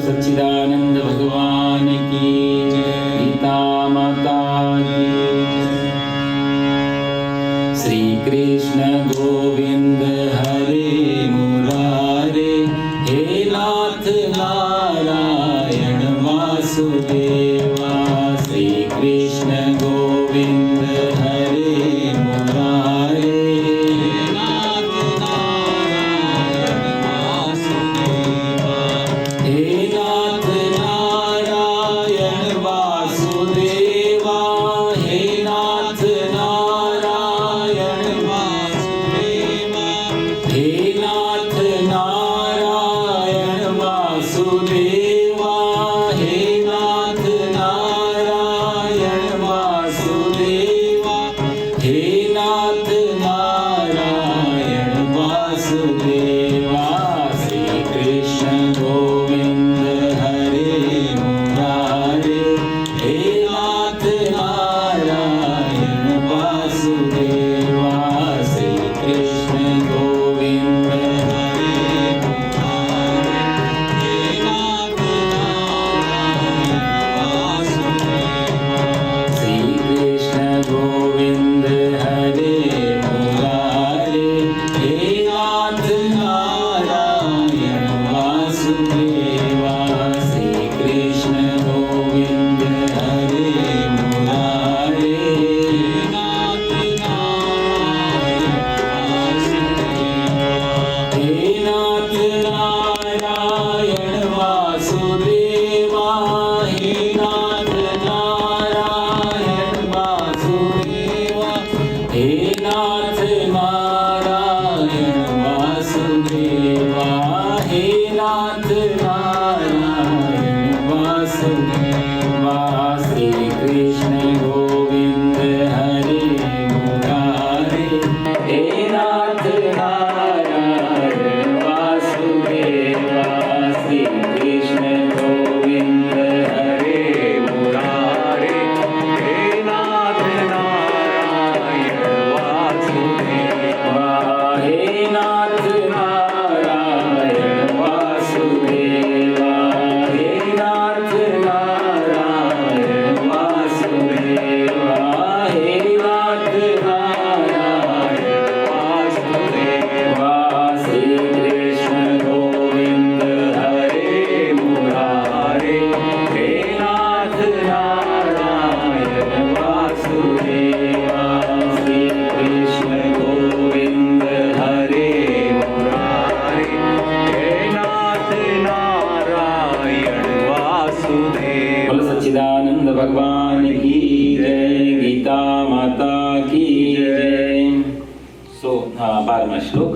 सच्चिदानंद भगवान की जय। गीता माता की जय। श्री कृष्ण गोविंद हरे मुरारे, हे नाथ नारायण वासुदेवा। श्री कृष्ण गोविंद हरे मुरारे, हे नाथ नारायण वासुदेवा। हे नाथ नारायण वासुदेवा, हे नाथ नारायण वासुदेवा। हे नाथ नारायण वासुदेवा, हे नाथ नारायण वासुदेवा। हे नाथ नारायण वासुदेवा। श्री कृष्ण गोविंद हरे मुरारे, हे नाथ नारायण वासुदेवा। श्री कृष्ण गोविंद हरे मुरारे, हे नाथ नारायण वासुदेवा। श्री कृष्ण गोविंद हरे मुरारे, हे नाथ नारायण वासुदेवा। श्री कृष्ण गोविंद हरे मुरारे, हे नाथ नारायण वासुदेवा। हे नाथ नारायण वासुदेवा, हे नाथ नारायण वासुदेवा। हे नाथ नारायण वासुदेवा, हे नाथ नारायण वासुदेवा। श्री कृष्ण गोविंद हरे मुरारे, हे नाथ नारायण वासुदेवा। श्री कृष्ण गोविंद हरे मुरारे, हे नाथ नारायण वासुदेवा। हे नाथ नारायण वासुदेवा, हे नाथ नारायण वासुदेवा। हे नाथ नारायण वासुदेवा। श्री कृष्ण गोविंद हरे मुरारे, हे नाथ नारायण वासुदेवा। श्री कृष्ण गोविंद हरे मुरारे, हे नाथ नारायण वासुदेवा। बोलो सच्चिदानंद भगवान की जय। गीता माता की जय। सो 12वां श्लोक।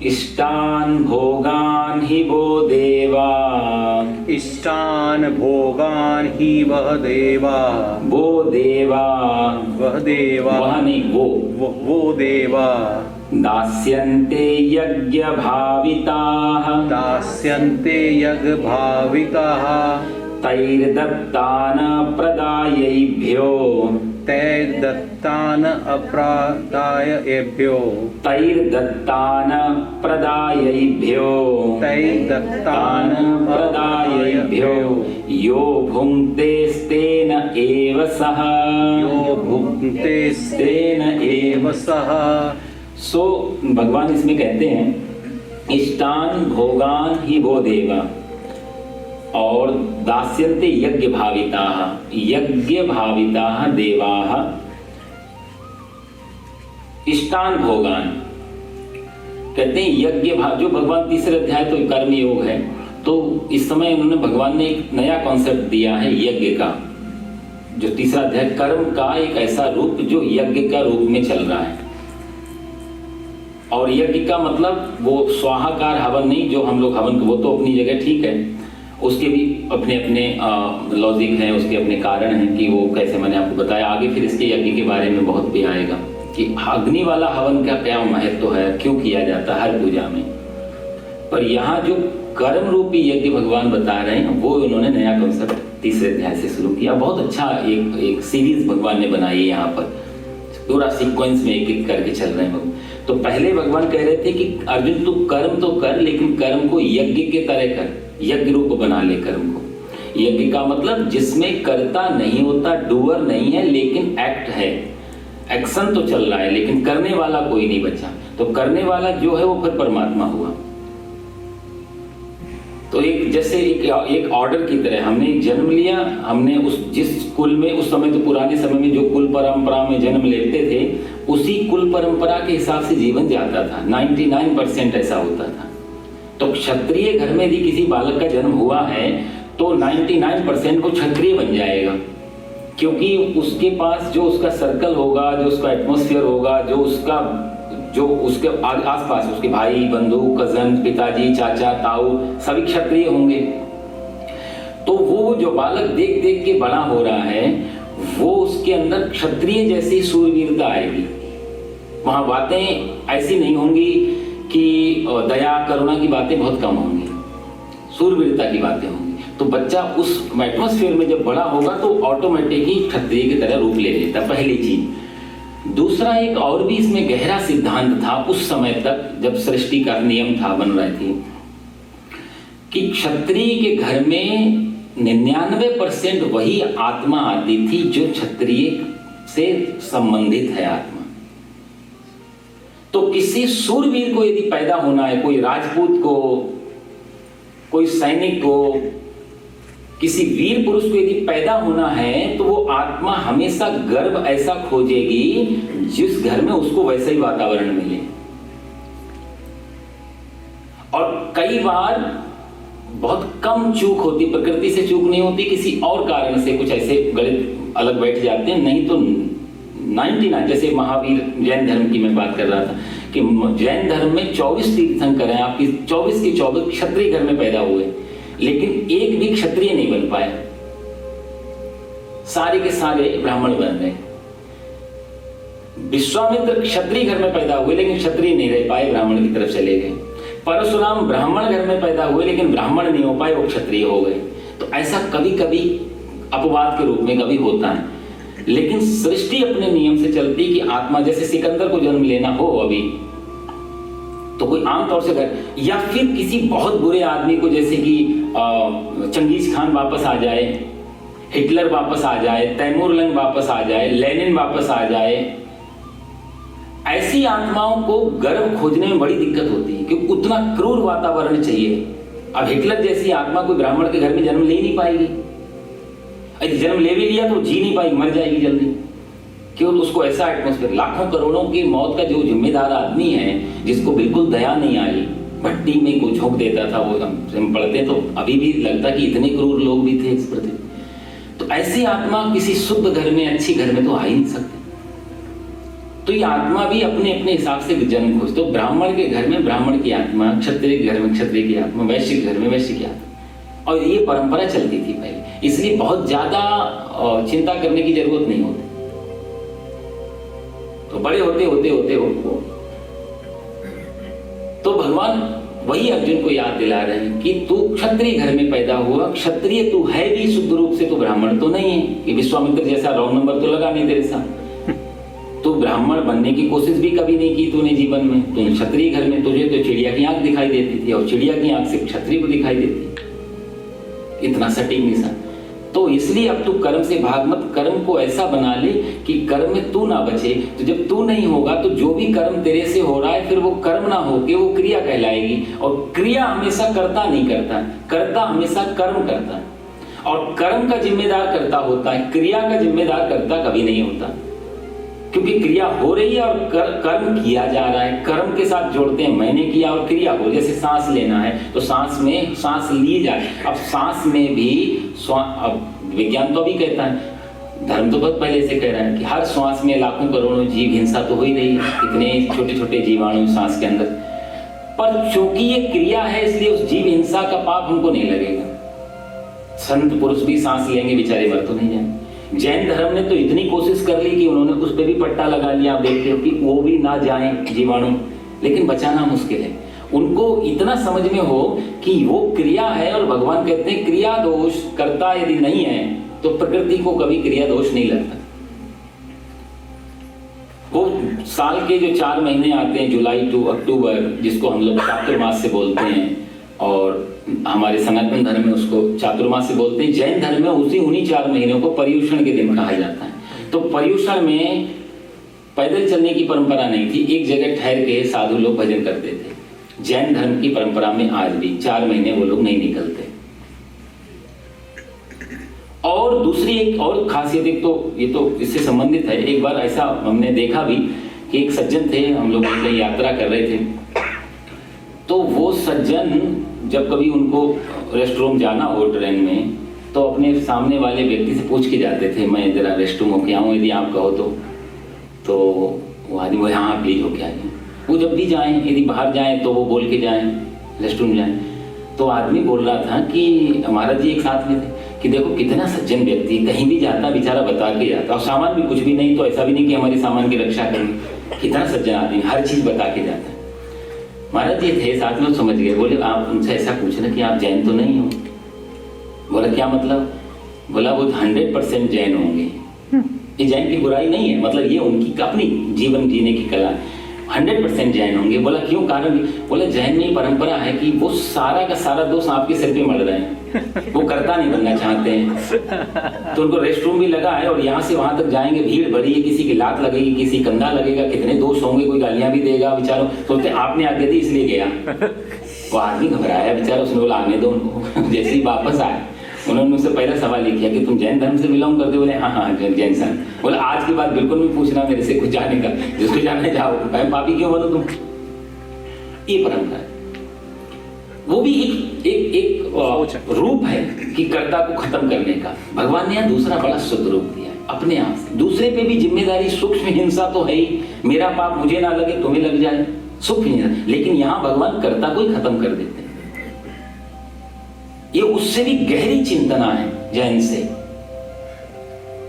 इष्टान भोगान ही वो देवा, इष्टान भोगान ही वह देवा, वो देवा, वह देवा, वह नहीं वो देवा। दास्यन्ते यज्ञ भाविताः, दास्यन्ते यज्ञ भाविताः, तैर्दत्तान प्रदायैभ्यो, तैर्दत्तान अप्रदायेभ्यो, तैर्दत्तान प्रदायैभ्यो, तैर्दत्तान प्रदायैभ्यो। यो भुङ्क्तेस्तेन एव सः, यो भुङ्क्ते तेन एव सः। सो भगवान इसमें कहते हैं इष्टान भोगान ही वो देवा, और दास्यन्ते यज्ञ भाविताः, यज्ञ भाविताः देवाः। इष्टान भोगान कहते हैं यज्ञ भाव, जो भगवान तीसरे अध्याय तो कर्म योग है, तो इस समय उन्होंने भगवान ने एक नया कॉन्सेप्ट दिया है यज्ञ का। जो तीसरा अध्याय कर्म का एक ऐसा रूप जो यज्ञ का रूप में चल रहा है। और यज्ञ का मतलब वो स्वाहाकार हवन नहीं, जो हम लोग हवन, वो तो अपनी जगह ठीक है, उसके भी अपने अपने लॉजिक हैं, उसके अपने कारण हैं कि वो कैसे, मैंने आपको बताया। आगे फिर इसके यज्ञ के बारे में बहुत भी आएगा कि अग्नि वाला हवन का क्या महत्व है, क्यों किया जाता है हर पूजा में। पर यहाँ जो कर्म रूपी यज्ञ भगवान बता रहे हैं, वो उन्होंने नया कॉन्सेप्ट तीसरे अध्याय से शुरू किया। बहुत अच्छा एक सीरीज भगवान ने बनाई है यहाँ पर, पूरा सीक्वेंस में एक एक करके चल रहे हैं। तो पहले भगवान कह रहे थे कि अर्जुन तू कर्म तो कर, लेकिन कर्म को यज्ञ के तरह कर, यज्ञ रूप बना ले कर्म को। यज्ञ का मतलब जिसमें कर्ता नहीं होता, डूअर नहीं है, लेकिन एक्ट है, एक्शन तो चल रहा है, लेकिन करने वाला कोई नहीं बचा। तो करने वाला जो है वो फिर परमात्मा हुआ। तो एक जैसे एक ऑर्डर की तरह हमने एक जन्म लिया, हमने उस जिस कुल में, उस समय तो पुराने समय में जो कुल परंपरा में जन्म लेते थे, उसी कुल परंपरा के हिसाब से जीवन जाता था। 99% ऐसा होता था। तो क्षत्रिय घर में यदि किसी बालक का जन्म हुआ है तो 99% वो क्षत्रिय बन जाएगा, क्योंकि उसके पास जो उसका सर्कल होगा, जो उसका एटमॉस्फेयर होगा, जो उसके आसपास उसके भाई बंधु कजन पिताजी चाचा ताऊ सभी क्षत्रिय होंगे। तो वो जो बालक देख देख के बड़ा हो रहा है, वो उसके अंदर क्षत्रिय जैसी सूरवीरता आएगी। वहां बातें ऐसी नहीं होंगी कि दया करुणा की बातें बहुत कम होंगी, सूरवीरता की बातें होंगी। तो बच्चा उस एटमॉस्फेयर में जब बड़ा होगा तो ऑटोमेटिक ही क्षत्रिय की तरह रूप ले लेता, पहली चीज। दूसरा एक और भी इसमें गहरा सिद्धांत था उस समय तक जब सृष्टि का नियम था, बन रहे थे, कि क्षत्रिय के घर में 99% वही आत्मा आती थी जो क्षत्रिय से संबंधित है आत्मा। तो किसी सूरवीर को यदि पैदा होना है, कोई राजपूत को, कोई सैनिक को, किसी वीर पुरुष को यदि पैदा होना है, तो वो आत्मा हमेशा गर्भ ऐसा खोजेगी जिस घर में उसको वैसा ही वातावरण मिले। और कई बार बहुत कम चूक होती, प्रकृति से चूक नहीं होती, किसी और कारण से कुछ ऐसे गणित अलग बैठ जाते हैं, नहीं तो 99, जैसे महावीर जैन धर्म की मैं बात कर रहा था कि जैन धर्म में 24 तीर्थंकर हैं, आपकी 24 के 24 क्षत्रिय घर में पैदा हुए, लेकिन एक भी क्षत्रिय नहीं बन पाया, सारे के सारे ब्राह्मण बन गए। विश्वामित्र क्षत्रिय घर में पैदा हुए लेकिन क्षत्रिय नहीं रह पाए, ब्राह्मण की तरफ चले गए। परशुराम ब्राह्मण घर में पैदा हुए लेकिन ब्राह्मण नहीं हो पाए, वो क्षत्रिय हो गए। तो ऐसा कभी कभी अपवाद के रूप में कभी होता है, लेकिन सृष्टि अपने नियम से चलती कि आत्मा, जैसे सिकंदर को जन्म लेना हो अभी, तो कोई आमतौर से कर, या फिर किसी बहुत बुरे आदमी को, जैसे कि चंगेज खान वापस आ जाए, हिटलर वापस आ जाए, तैमूरलंग वापस आ जाए, लेनिन वापस आ जाए, ऐसी आत्माओं को गर्भ खोजने में बड़ी दिक्कत होती है क्योंकि उतना क्रूर वातावरण चाहिए। अब हिटलर जैसी आत्मा कोई ब्राह्मण के घर में जन्म ले नहीं पाएगी, यदि जन्म ले भी लिया तो जी नहीं पाएगी, मर जाएगी जल्दी, क्यों? उसको ऐसा एटमॉस्फेयर, लाखों करोड़ों की मौत का जो जिम्मेदार आदमी है, जिसको बिल्कुल दया नहीं आई, भट्टी में को झोंक देता था, वो हम पढ़ते तो अभी भी लगता कि इतने क्रूर लोग भी थे इस प्रति। तो ऐसी आत्मा किसी शुद्ध घर में, अच्छी घर में तो आ ही नहीं सकते। तो ये आत्मा भी अपने अपने हिसाब से जन्म खोजते। तो ब्राह्मण के घर में ब्राह्मण की आत्मा, क्षत्रिय के घर में क्षत्रिय की आत्मा, वैश्य के घर में वैश्य की आत्मा, और ये परंपरा चलती थी पहले, इसलिए बहुत ज्यादा चिंता करने की जरूरत नहीं होती। तो बड़े होते होते होते हो तो भगवान वही अर्जुन को याद दिला रहे हैं कि तू क्षत्रिय घर में पैदा हुआ, क्षत्रिय तू है भी शुद्ध रूप से, तो ब्राह्मण तो नहीं है कि विश्वामित्र जैसा रॉन्ग नंबर तो लगा नहीं तेरे साथ। तू ब्राह्मण बनने की कोशिश भी कभी नहीं की तूने जीवन में। तूने क्षत्रिय घर में, तुझे तो चिड़िया की आंख दिखाई देती थी और चिड़िया की आंख से क्षत्रिय को दिखाई देती, इतना सटीक निशान। तो इसलिए अब तू कर्म से भाग मत, कर्म को ऐसा बना ले कि कर्म में तू ना बचे। तो जब तू नहीं होगा तो जो भी कर्म तेरे से हो रहा है, फिर वो कर्म ना होके वो क्रिया कहलाएगी। और क्रिया हमेशा कर्ता नहीं करता, कर्ता हमेशा कर्म करता है, और कर्म का जिम्मेदार कर्ता होता है, क्रिया का जिम्मेदार कर्ता कभी नहीं होता। क्योंकि क्रिया हो रही है और कर्म किया जा रहा है, कर्म के साथ जोड़ते हैं, मैंने किया और क्रिया हो। जैसे सांस लेना है तो सांस में सांस ली जाए, अब सांस में भी अब विज्ञान तो अभी कहता है, धर्म तो बहुत पहले से कह रहा है कि हर श्वास में लाखों करोड़ों जीव, हिंसा तो हो ही रही है, इतने छोटे छोटे जीवाणु सांस के अंदर। पर चूंकि ये क्रिया है इसलिए उस जीव हिंसा का पाप हमको नहीं लगेगा। संत पुरुष भी सांस लेंगे, बेचारे मर तो नहीं जाएंगे। जैन धर्म ने तो इतनी कोशिश कर ली कि उन्होंने उस पर भी पट्टा लगा लिया, आप देखते हो कि वो भी ना जाएं जीवाणु, लेकिन बचाना मुश्किल है। उनको इतना समझ में हो कि वो क्रिया है, और भगवान कहते हैं क्रिया दोष कर्ता यदि नहीं है तो प्रकृति को कभी क्रिया दोष नहीं लगता। वो साल के जो 4 महीने आते हैं, जुलाई टू अक्टूबर, जिसको हम लोग चातुर्मास से बोलते हैं, और हमारे सनातन धर्म में उसको चातुर्मास से बोलते हैं। जैन धर्म में उन्हीं 4 महीनों को पर्युषण के दिन कहा जाता है। तो पर्युषण में पैदल चलने की परंपरा नहीं थी, एक जगह ठहर के साधु लोग भजन करते थे। जैन धर्म की परंपरा में आज भी 4 महीने वो लोग नहीं निकलते। और दूसरी एक और खासियत, एक तो ये तो इससे संबंधित है, एक बार ऐसा हमने देखा भी कि एक सज्जन थे, हम लोग कहीं यात्रा कर रहे थे, तो वो सज्जन जब कभी उनको रेस्ट रूम जाना हो ट्रेन में, तो अपने सामने वाले व्यक्ति से पूछ के जाते थे, मैं जरा रेस्ट रूम होके आऊँ, यदि आप कहो तो वो आदमी वो हाँ प्लीज होके आइए। वो जब भी जाएं, यदि बाहर जाएं तो वो बोल के जाएं, रेस्ट रूम जाएं। तो आदमी बोल रहा था कि महाराज जी एक साथ में थे कि देखो कितना सज्जन व्यक्ति, कहीं भी जाता बेचारा बता के जाता, और सामान भी कुछ भी नहीं तो ऐसा भी नहीं कि हमारे सामान की रक्षा करेंगे, कितना सज्जन आदमी, हर चीज बता के जाता है। महाराज जी थे साथ में, समझ गए, बोले आप उनसे ऐसा पूछना कि आप जैन तो नहीं हो। बोला क्या मतलब? बोला वो 100% जैन होंगे। ये जैन की बुराई नहीं है, मतलब ये उनकी अपनी जीवन जीने की कला, 100% जैन होंगे। बोला क्यों, कारण? बोला जैन में परंपरा है कि वो सारा का सारा दोष आपके सिर पे मर रहे हैं, वो कर्ता नहीं बनना चाहते हैं। तो उनको रेस्ट रूम भी लगा है और यहाँ से वहां तक जाएंगे, भीड़ भरी है, किसी की लात लगेगी, किसी कंधा लगेगा, कितने दोष होंगे, कोई गालियां भी देगा, बेचारों सोचते आपने आज्ञा दी इसलिए गया। वो आदमी घबराया बेचारा, उसने बोला आने दो उनको। जैसे ही वापस आए, उन्होंने मुझसे पहला सवाल ये किया कि तुम जैन धर्म से बिलोंग करते? बोले हाँ हाँ जैन धर्म। बोले आज के बाद बिल्कुल नहीं पूछना मेरे से कुछ जाने का, जिसको जाने जाओ, मैं पापी क्यों बनो तुम। ये परंपरा है, वो भी एक रूप है कि कर्ता को खत्म करने का। भगवान ने यहाँ दूसरा बड़ा शुद्ध रूप दिया है, अपने आप से दूसरे पे भी जिम्मेदारी। सूक्ष्म हिंसा तो है ही, मेरा पाप मुझे ना लगे तुम्हें लग जाए, सूक्ष्म हिंसा, लेकिन यहाँ भगवान कर्ता को ही खत्म कर देते हैं। ये उससे भी गहरी चिंतना है जैन से।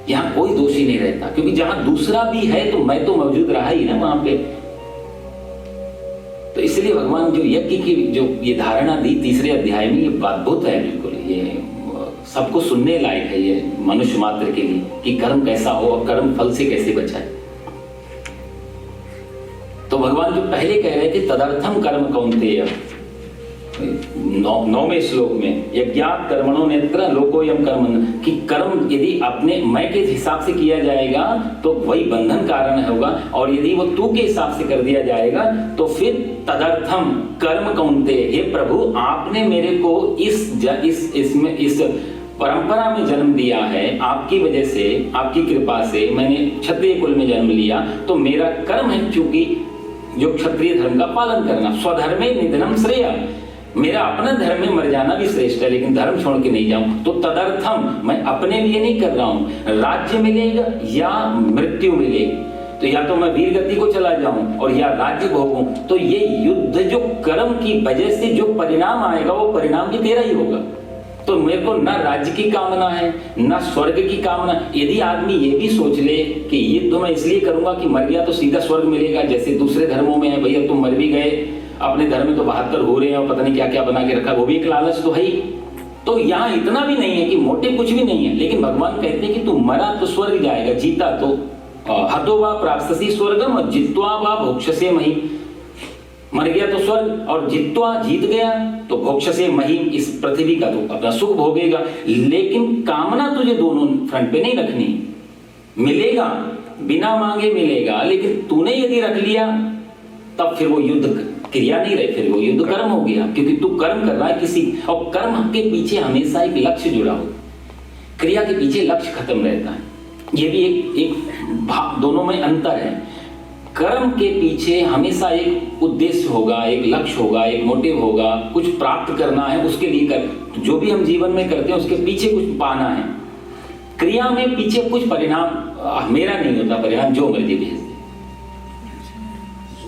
यहां कोई दोषी नहीं रहता, क्योंकि जहां दूसरा भी है तो मैं तो मौजूद रहा ही ना वहां पे। तो इसलिए भगवान जो यज्ञ की जो ये धारणा दी 3 अध्याय में, ये अद्भुत है बिल्कुल। ये सबको सुनने लायक है, ये मनुष्य मात्र के लिए, कि कर्म कैसा हो और कर्म फल से कैसे बचाए। तो भगवान जो पहले कह रहे थे तदर्थम कर्म कौन्तेय, 9वें श्लोक में, यज्ञात् कर्मणो नेत्र लोकोयम कर्म, कि कर्म यदि अपने मैं के हिसाब से किया जाएगा तो वही बंधन कारण होगा, और यदि वो तू के हिसाब से कर दिया जाएगा तो फिर तदर्थम कर्म कौन्तेय, हे प्रभु आपने मेरे को इस परंपरा में जन्म दिया है, आपकी वजह से, आपकी कृपा से मैंने क्षत्रिय कुल में जन्म लिया, तो मेरा कर्म है चूंकि जो क्षत्रिय धर्म का पालन करना, स्वधर्मे निधनम श्रेय, मेरा अपना धर्म में मर जाना भी श्रेष्ठ है, लेकिन धर्म छोड़ के नहीं जाऊं। तो तदर्थम, मैं अपने लिए नहीं कर रहा हूं, राज्य मिलेगा या मृत्यु मिलेगी, तो या तो मैं वीर गति को चला जाऊं और या राज्य भोगूं। तो ये युद्ध जो कर्म की वजह से जो परिणाम आएगा, वो परिणाम भी तेरा ही होगा। तो मेरे को न राज्य की कामना है, न स्वर्ग की कामना। यदि आदमी ये भी सोच ले कि ये तो मैं इसलिए करूंगा कि मर गया तो सीधा स्वर्ग मिलेगा, जैसे दूसरे धर्मों में है, भैया तुम मर भी गए, अपने धर्म में तो 72 हो रहे हैं और पता नहीं क्या क्या बना के रखा, वो भी एक लालच तो है ही। तो यहाँ इतना भी नहीं है कि मोटे कुछ भी नहीं है, लेकिन भगवान कहते हैं कि तू मरा तो स्वर्ग जाएगा, जीता तो हतो वा प्राप्स्यसि स्वर्गम और जित्वा वा भोक्ष्यसे महीम। मर गया तो स्वर्ग, और जित्वा जीत गया तो भोक्ष्यसे महीम, इस पृथ्वी का तो अपना सुख भोगेगा। लेकिन कामना तुझे दोनों फ्रंट पे नहीं रखनी, मिलेगा बिना मांगे मिलेगा, लेकिन तूने यदि रख लिया तब फिर वो युद्ध क्रिया नहीं रही, फिर वो युद्ध कर्म हो गया, क्योंकि तू कर्म कर रहा है किसी, और कर्म के पीछे हमेशा एक लक्ष्य जुड़ा हो, क्रिया के पीछे लक्ष्य खत्म रहता है। ये भी एक दोनों में अंतर है। कर्म के पीछे हमेशा एक उद्देश्य होगा, एक लक्ष्य होगा, एक मोटिव होगा, कुछ प्राप्त करना है, उसके लिए कर, जो भी हम जीवन में करते हैं उसके पीछे कुछ पाना है। क्रिया में पीछे कुछ परिणाम मेरा नहीं होता, परिणाम जो मर्जी भेज दे।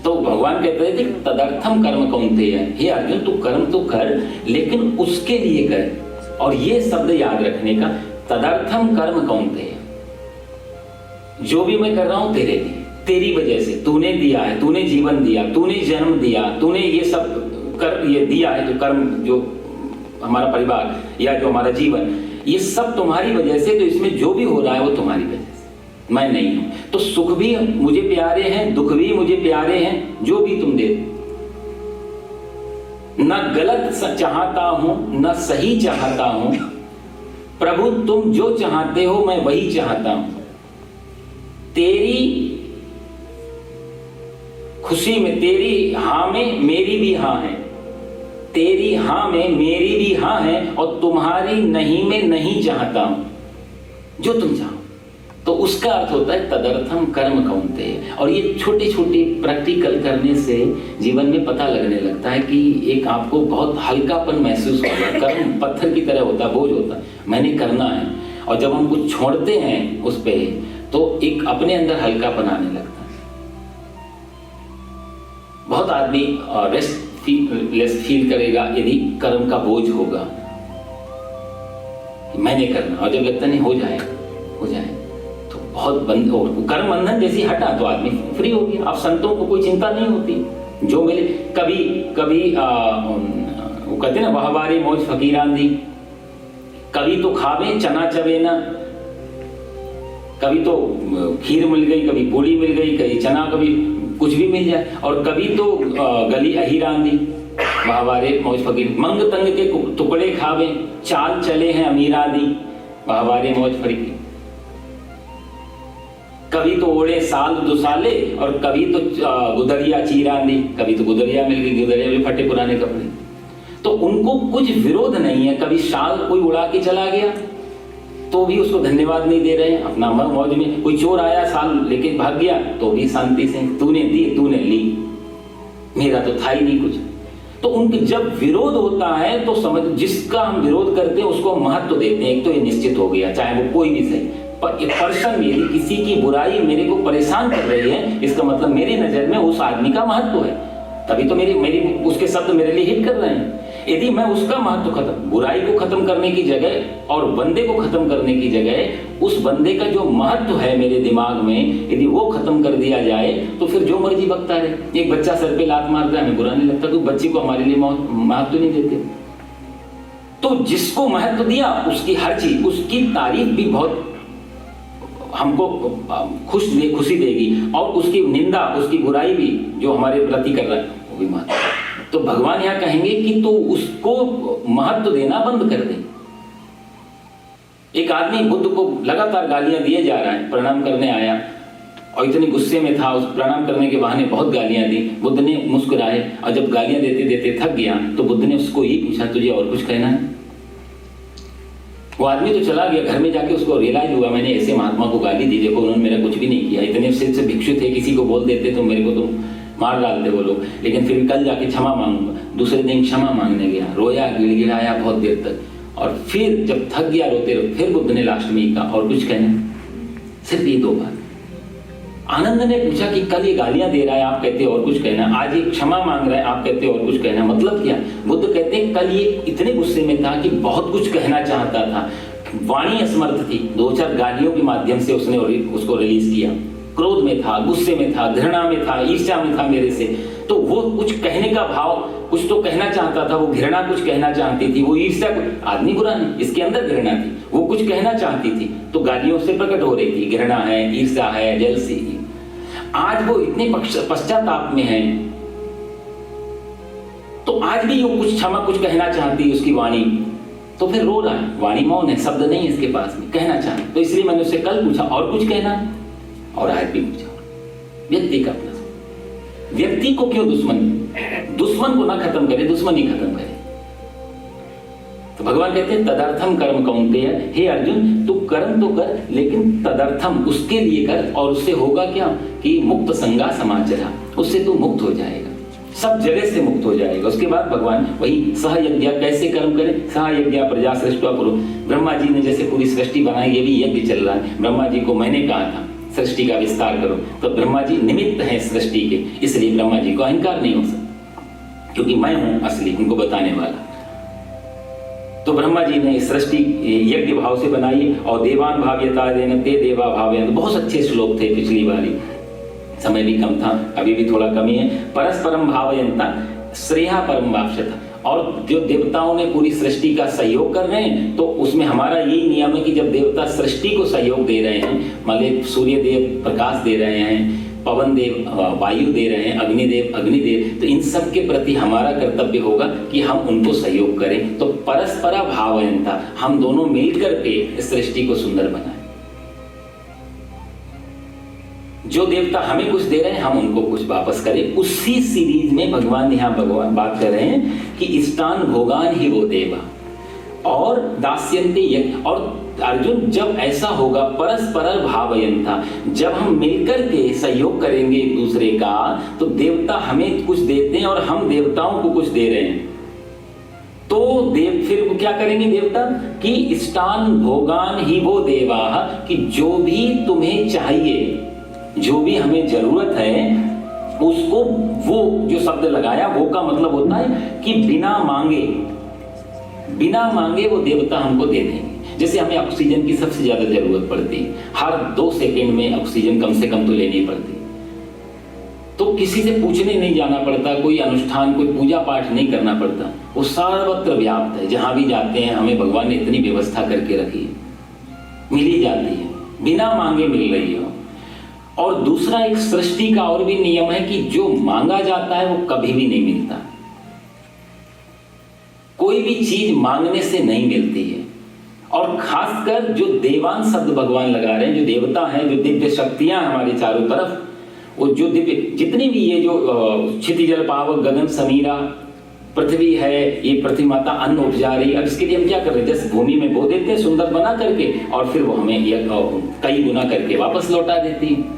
तो भगवान कहते थे तदर्थम कर्म कौन्तेय, हे अर्जुन तू कर्म तो कर, लेकिन उसके लिए कर। और ये शब्द याद रखने का, तदर्थम कर्म कौन्तेय, जो भी मैं कर रहा हूं तेरे लिए, तेरी वजह से, तूने दिया है, तूने जीवन दिया, तूने जन्म दिया, तूने ये सब कर ये दिया है, जो कर्म, जो हमारा परिवार या जो हमारा जीवन, ये सब तुम्हारी वजह से, तो इसमें जो भी हो रहा है वो तुम्हारी वजह से। मैं नहीं हूं। तो सुख भी मुझे प्यारे हैं, दुख भी मुझे प्यारे हैं, जो भी तुम दे। न गलत चाहता हूं, न सही चाहता हूं, प्रभु तुम जो चाहते हो मैं वही चाहता हूं। तेरी खुशी में, तेरी हां में मेरी भी हां है, तेरी हां में मेरी भी हां है, और तुम्हारी नहीं में नहीं चाहता हूं, जो तुम चाहो। तो उसका अर्थ होता है तदर्थम कर्म कौन्तेय। और ये छोटे छोटे प्रैक्टिकल करने से जीवन में पता लगने लगता है कि एक आपको बहुत हल्कापन महसूस होता है। कर्म पत्थर की तरह होता है, बोझ होता है, मैंने करना है। और जब हम कुछ छोड़ते हैं उस पे, तो एक अपने अंदर हल्कापन आने लगता है। बहुत आदमी रेस्टलेस फील करेगा यदि कर्म का बोझ होगा, मैंने करना, और जब लगता नहीं हो जाए तो बहुत बंद हो, कर्म बंधन जैसी हटा तो आदमी फ्री हो गया। अब संतों को कोई चिंता नहीं होती। जो मिले, कभी वो कहते ना वहवारी मौज फकीरांदी, कभी तो खावे चना चबेना, कभी तो खीर मिल गई, कभी पूड़ी मिल गई, कभी चना, कभी कुछ भी मिल जाए, और कभी तो गली अहीरांदी, वहवारे मौज फकीर। मंग तंग के टुकड़े खावे, चाल चले हैं अमीरादी, वहवारे मौज फकीर। कभी तो ओढ़े साल दुसाले, और कभी तो गुदरिया चीरांदी, कभी तो गुदरिया मिल गई, गुदरिया भी फटे पुराने कपड़े। तो उनको कुछ विरोध नहीं है। कभी शाल कोई उड़ा के चला गया तो भी उसको धन्यवाद नहीं दे रहे हैं, अपना मौज में। कोई चोर आया साल लेके भाग गया तो भी शांति से, तूने दी तूने ली, मेरा तो था ही नहीं कुछ। तो उनके जब विरोध होता है तो समझ, जिसका हम विरोध करते हैं उसको महत्व देते हैं। एक तो ये निश्चित हो गया, चाहे वो कोई भी सही, पर एक पर्सन भी, यदि किसी की बुराई मेरे को परेशान कर रही है, इसका मतलब मेरी नजर में उस आदमी का महत्व है, तभी तो मेरी उसके शब्द मेरे लिए हिट कर रहे हैं। यदि मैं उसका महत्व खत्म, बुराई को खत्म करने की जगह और बंदे को खत्म करने की जगह उस बंदे का जो महत्व है मेरे दिमाग में, यदि वो खत्म कर दिया जाए तो फिर जो मर्जी बकता रहे। एक बच्चा सर पे लात मारता है, हमें बुरा नहीं लगता, कोई बच्चे को हमारे लिए महत्व नहीं देते। तो जिसको महत्व दिया उसकी हर चीज, उसकी तारीफ भी बहुत हमको खुशी देगी, और उसकी निंदा, उसकी बुराई भी जो हमारे प्रति कर रहा है वो भी महत्व। तो भगवान यहां कहेंगे कि तो उसको महत्व देना बंद कर दे। एक आदमी बुद्ध को लगातार गालियां दिए जा रहा है, प्रणाम करने आया और इतनी गुस्से में था, उस प्रणाम करने के बहाने बहुत गालियां दी। बुद्ध ने मुस्कुराए, और जब गालियां देते देते थक गया तो बुद्ध ने उसको ये पूछा, तुझे और कुछ कहना है? वो आदमी तो चला गया। घर में जाके उसको रियलाइज हुआ, मैंने ऐसे महात्मा को गाली दी, देखो उन्होंने मेरा कुछ भी नहीं किया, इतने सिर्फ से भिक्षु थे, किसी को बोल देते तो मेरे को तो मार डालते वो लोग, लेकिन फिर कल जाके क्षमा मांगूंगा। दूसरे दिन क्षमा मांगने गया, रोया, गिड़गिड़ाया बहुत देर तक, और फिर जब थक गया रोते रोते, फिर बुद्ध ने लास्ट में कहा, और कुछ कहना? सिर्फ ये 2 बार। आनंद ने पूछा कि कल ये गालियां दे रहा है, आप कहते और कुछ कहना, आज ये क्षमा मांग रहा है, आप कहते और कुछ कहना, मतलब क्या? बुद्ध कहते हैं कल ये इतने गुस्से में था कि बहुत कुछ कहना चाहता था, वाणी असमर्थ थी, 2-4 गालियों के माध्यम से उसने उसको रिलीज किया। क्रोध में था, गुस्से में था, घृणा में था, ईर्ष्या में था मेरे से, तो वो कुछ कहने का भाव, कुछ तो कहना चाहता था, वो घृणा कुछ कहना चाहती थी, वो ईर्ष्या, आदमी बुरा नहीं, इसके अंदर घृणा थी, वो कुछ कहना चाहती थी, तो गालियों से प्रकट हो रही थी, घृणा है, ईर्ष्या है, जेलसी। आज वो इतने पश्चाताप में है, तो आज भी वो कुछ क्षमा, कुछ कहना चाहती है उसकी वाणी, तो फिर रो रहा है, वाणी मौन है, शब्द नहीं है इसके पास में, कहना चाहती। तो इसलिए मैंने उससे कल पूछा और कुछ कहना, और आज भी पूछा। व्यक्ति का अपना, व्यक्ति को क्यों दुश्मन को ना खत्म करे, दुश्मन ही खत्म करे। तो भगवान कहते हैं तदर्थम कर्म कौन्तेय, हे अर्जुन तू कर्म तो कर, लेकिन तदर्थम, उसके लिए कर, और उससे होगा क्या कि मुक्त संगा समाचरा, उससे तू मुक्त हो जाएगा, सब जगह से मुक्त हो जाएगा। उसके बाद भगवान वही सहयज्ञ, कैसे कर्म करें, सहयज्ञ प्रजा सृष्टि करो। ब्रह्मा जी ने जैसे पूरी सृष्टि बनाई, ये भी यज्ञ चल रहा है। ब्रह्मा जी को मैंने कहा था सृष्टि का विस्तार करो, तो ब्रह्मा जी निमित्त हैं सृष्टि के, इसलिए ब्रह्मा जी को अहंकार नहीं हो सकता, क्योंकि मैं हूं असली उनको बताने वाला। तो ब्रह्मा जी ने सृष्टि यज्ञ भाव से बनाई, और देवान भाव्यता देन ते देवा भावयन्त, बहुत अच्छे श्लोक थे पिछली बारी, समय भी कम था, अभी भी थोड़ा कमी है। परस्परम भावयन्ता श्रेया परम वाप्स्यता, और जो देवताओं ने पूरी सृष्टि का सहयोग कर रहे हैं, तो उसमें हमारा यही नियम है कि जब देवता सृष्टि को सहयोग दे रहे हैं, मान सूर्य देव प्रकाश दे रहे हैं, पवन देव वायु दे रहे हैं, अग्निदेव, तो इन सब के प्रति हमारा कर्तव्य होगा कि हम उनको सहयोग करें। तो परस्परा भावयंता, हम दोनों मिलकर के इस सृष्टि को सुंदर बनाएं। जो देवता हमें कुछ दे रहे हैं, हम उनको कुछ वापस करें। उसी सीरीज में भगवान यहाँ बात कर रहे हैं कि इष्टान भोगान ही वो देवा और दास्यन्ते यज्ञ। और अर्जुन, जब ऐसा होगा परस्पर भावयंता, जब हम मिलकर के सहयोग करेंगे एक दूसरे का, तो देवता हमें कुछ देते हैं और हम देवताओं को कुछ दे रहे हैं। तो देव फिर क्या करेंगे देवता कि इष्टान भोगान ही वो देवा, कि जो भी तुम्हें चाहिए, जो भी हमें जरूरत है उसको, वो जो शब्द लगाया वो का मतलब होता है कि बिना मांगे वो देवता हमको दे देंगे। जैसे हमें ऑक्सीजन की सबसे ज्यादा जरूरत पड़ती है, हर 2 सेकंड में ऑक्सीजन कम से कम तो लेनी पड़ती, तो किसी से पूछने नहीं जाना पड़ता, कोई अनुष्ठान कोई पूजा पाठ नहीं करना पड़ता, वो सर्वत्र व्याप्त है। जहां भी जाते हैं हमें भगवान ने इतनी व्यवस्था करके रखी है, मिल ही जाती है, बिना मांगे मिल रही हो। और दूसरा एक सृष्टि का और भी नियम है कि जो मांगा जाता है वो कभी भी नहीं मिलता। कोई भी चीज मांगने से नहीं मिलती है। और खासकर जो देवान शब्द भगवान लगा रहे हैं, जो देवता हैं, जो दिव्य शक्तियां हमारे चारों तरफ, वो जो दिव्य जितनी भी ये जो क्षिति जल पावक गगन समीरा पृथ्वी है, ये पृथ्वी माता अन्न उपजा रही है। अब इसके लिए हम क्या कर रहे हैं, जैसे भूमि में बो देते हैं सुंदर बना करके, और फिर वो हमें कई गुना करके वापस लौटा देती है।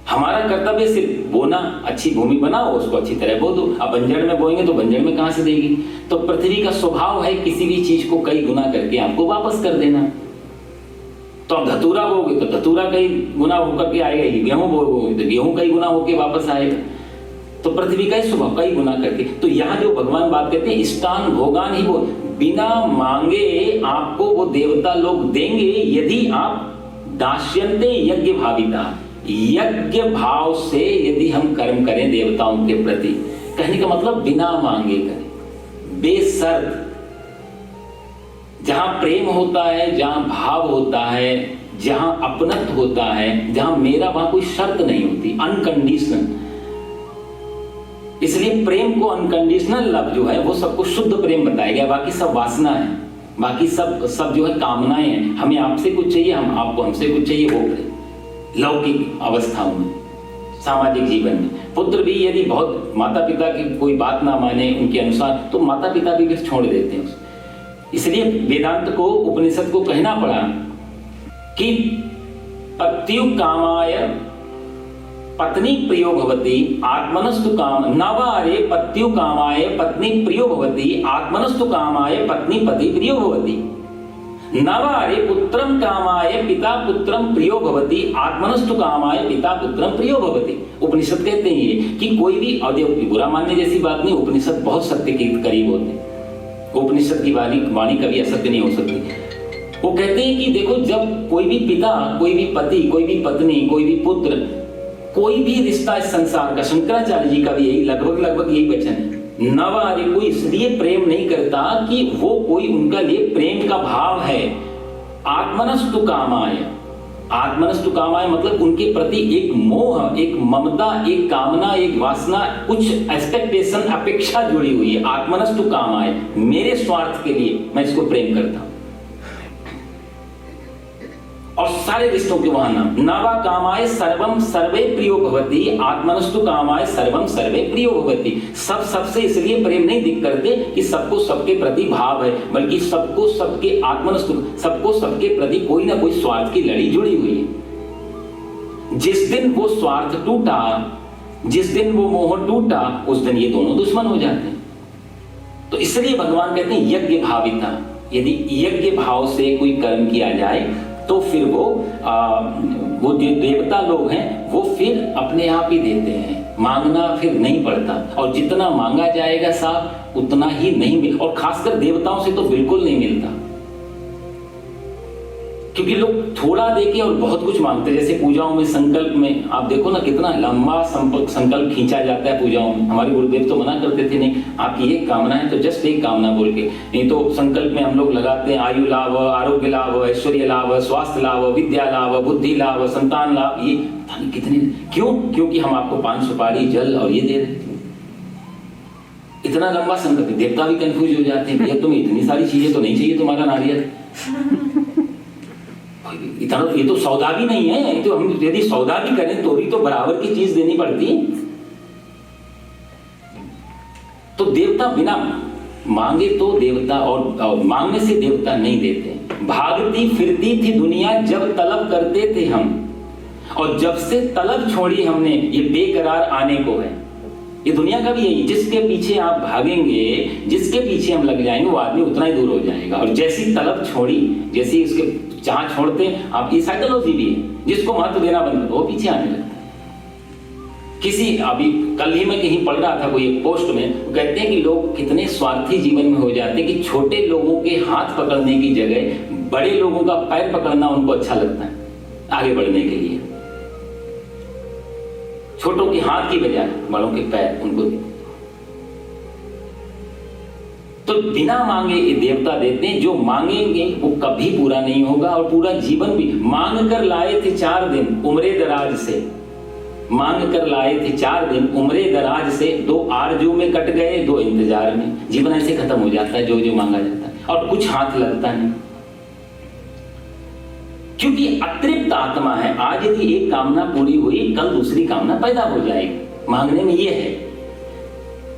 हमारा कर्तव्य सिर्फ बोना, अच्छी भूमि बनाओ, उसको अच्छी तरह बो दो। अब बंजर में बोएंगे तो बंजर में कहां से देगी। तो पृथ्वी का स्वभाव है किसी भी चीज को कई गुना करके आपको वापस कर देना। तो अब धतूरा बोगे तो धतूरा कई गुना होकर के आएगा ही, गेहूं बोगे तो गेहूं कई गुना होकर वापस आएगा। तो पृथ्वी का ही स्वभाव कई गुना करके। तो यहाँ जो भगवान बात कहते हैं इष्टान भोगान ही वो, बिना मांगे आपको वो देवता लोग देंगे, यदि आप दास्यन्ते यज्ञ भाविता, यज्ञ भाव से यदि हम कर्म करें देवताओं के प्रति। कहने का मतलब बिना मांगे करें, बेशर्त। जहां प्रेम होता है, जहां भाव होता है, जहां अपनत्व होता है, जहां मेरा, वहां कोई शर्त नहीं होती, अनकंडीशनल। इसलिए प्रेम को अनकंडीशनल लव जो है वो सबको शुद्ध प्रेम बताया गया। बाकी सब वासना है, बाकी सब जो है कामनाएं हैं। हमें आपसे कुछ चाहिए, हम आपको हमसे कुछ चाहिए, वो प्रेम लौकिक अवस्थाओं में, सामाजिक जीवन में। पुत्र भी यदि बहुत माता पिता की कोई बात ना माने उनके अनुसार, तो माता पिता भी फिर छोड़ देते हैं उसे। इसलिए वेदांत को, उपनिषद को कहना पड़ा कि पत्यु कामाय पत्नी प्रियो भवति आत्मनस्तु काम, नवारे पत्यु कामाय पत्नी प्रियो भवति आत्मनस्तु कामाय पत्नी पति प्रियो भवति, नवारे पुत्रम कामाय पिता पुत्रम प्रियो भवति आत्मनस्तु कामाय पिता पुत्रम प्रियो भवति। उपनिषद कहते हैं ये कि कोई भी, और बुरा मानने जैसी बात नहीं, उपनिषद बहुत सत्य के करीब होते हैं। उपनिषद की वाणी कभी असत्य नहीं हो सकती। वो कहते हैं कि देखो, जब कोई भी पिता, कोई भी पति, कोई भी पत्नी, कोई भी पुत्र, कोई भी रिश्ता इस संसार का, शंकराचार्य जी का भी यही लगभग यही वचन है, नवारे कोई इसलिए प्रेम नहीं करता कि वो कोई उनका लिए प्रेम का भाव है। आत्मनस्तु कामाय, आत्मनस्तु कामाय मतलब उनके प्रति एक मोह, एक ममता, एक कामना, एक वासना, कुछ एक्सपेक्टेशन, अपेक्षा जुड़ी हुई है। आत्मनस्तु कामाय, मेरे स्वार्थ के लिए मैं इसको प्रेम करता हूं। और सारे रिश्तों के वहां नाम, नवा कामाय सर्वम सर्वे प्रियो भवति आत्मनस्तु कामाय सर्वम सर्वे प्रियो भवति। सब सबसे इसलिए प्रेम नहीं करते कि सबको सबके प्रति भाव है, बल्कि सबको सबके आत्मनस्तु, सबको सबके प्रति कोई ना कोई स्वार्थ की लड़ी जुड़ी हुई है। जिस दिन वो स्वार्थ टूटा, जिस दिन वो मोह टूटा, उस दिन ये दोनों दुश्मन हो जाते हैं। तो इसलिए भगवान कहते हैं यज्ञ भाविता, यदि यज्ञ भाव से कोई कर्म किया जाए तो फिर वो जो देवता लोग हैं वो फिर अपने आप ही देते हैं, मांगना फिर नहीं पड़ता। और जितना मांगा जाएगा साहब उतना ही नहीं मिल, और खासकर देवताओं से तो बिल्कुल नहीं मिलता। क्योंकि लोग थोड़ा देके और बहुत कुछ मांगते हैं। जैसे पूजाओं में संकल्प में आप देखो ना कितना लंबा संकल्प खींचा जाता है पूजाओं में। हमारे गुरुदेव तो मना करते थे, नहीं आपकी एक कामना है तो जस्ट एक कामना बोल के, नहीं तो संकल्प में हम लोग लगाते हैं आयु लाभ, आरोग्य लाभ, ऐश्वर्य लाभ, स्वास्थ्य लाभ, विद्या लाभ, बुद्धि लाभ, संतान लाभ, ये कितने। क्यों? क्योंकि हम आपको पान सुपारी जल और ये दे रहे हैं। इतना लंबा संकल्प, देवता भी कंफ्यूज हो जाते हैं, भैया तुम्हें इतनी सारी चीजें तो नहीं चाहिए तुम्हारा नारियल, इतना ये तो सौदा भी नहीं है। तो हम यदि सौदा भी करें तो भी तो बराबर की चीज देनी पड़ती है। तो देवता बिना मांगे तो देवता और मांगने से देवता नहीं देते। भागती फिरती थी दुनिया जब तलब करते थे हम, और जब से तलब छोड़ी हमने ये बेकरार आने को है। ये दुनिया का भी यही, जिसके पीछे आप भागेंगे, जिसके पीछे हम लग जाएंगे, वो आदमी उतना ही दूर हो जाएगा। और जैसी तलब छोड़ी, जैसी उसके चाह छोड़ते हैं आप, ये साइकोलॉजी भी है, जिसको महत्व देना बंद वो पीछे आने लगता है। किसी अभी कल ही मैं कहीं पढ़ रहा था कोई एक पोस्ट में, वो कहते हैं कि लोग कितने स्वार्थी जीवन में हो जाते हैं कि छोटे लोगों के हाथ पकड़ने की जगह बड़े लोगों का पैर पकड़ना उनको अच्छा लगता है आगे बढ़ने के लिए। छोटों के हाथ की बजाय बड़ों के पैर उनको। तो बिना मांगे ये देवता देते हैं, जो मांगेंगे वो कभी पूरा नहीं होगा और पूरा जीवन भी। मांग कर लाए थे 4 दिन उम्रे दराज से, मांग कर लाए थे 4 दिन उम्रे दराज से, 2 आरजू में कट गए 2 इंतजार में। जीवन ऐसे खत्म हो जाता है जो जो मांगा जाता है, और कुछ हाथ लगता नहीं, क्योंकि अतृप्त आत्मा है। आज यदि एक कामना पूरी हुई, कल दूसरी कामना पैदा हो जाएगी। मांगने में ये है,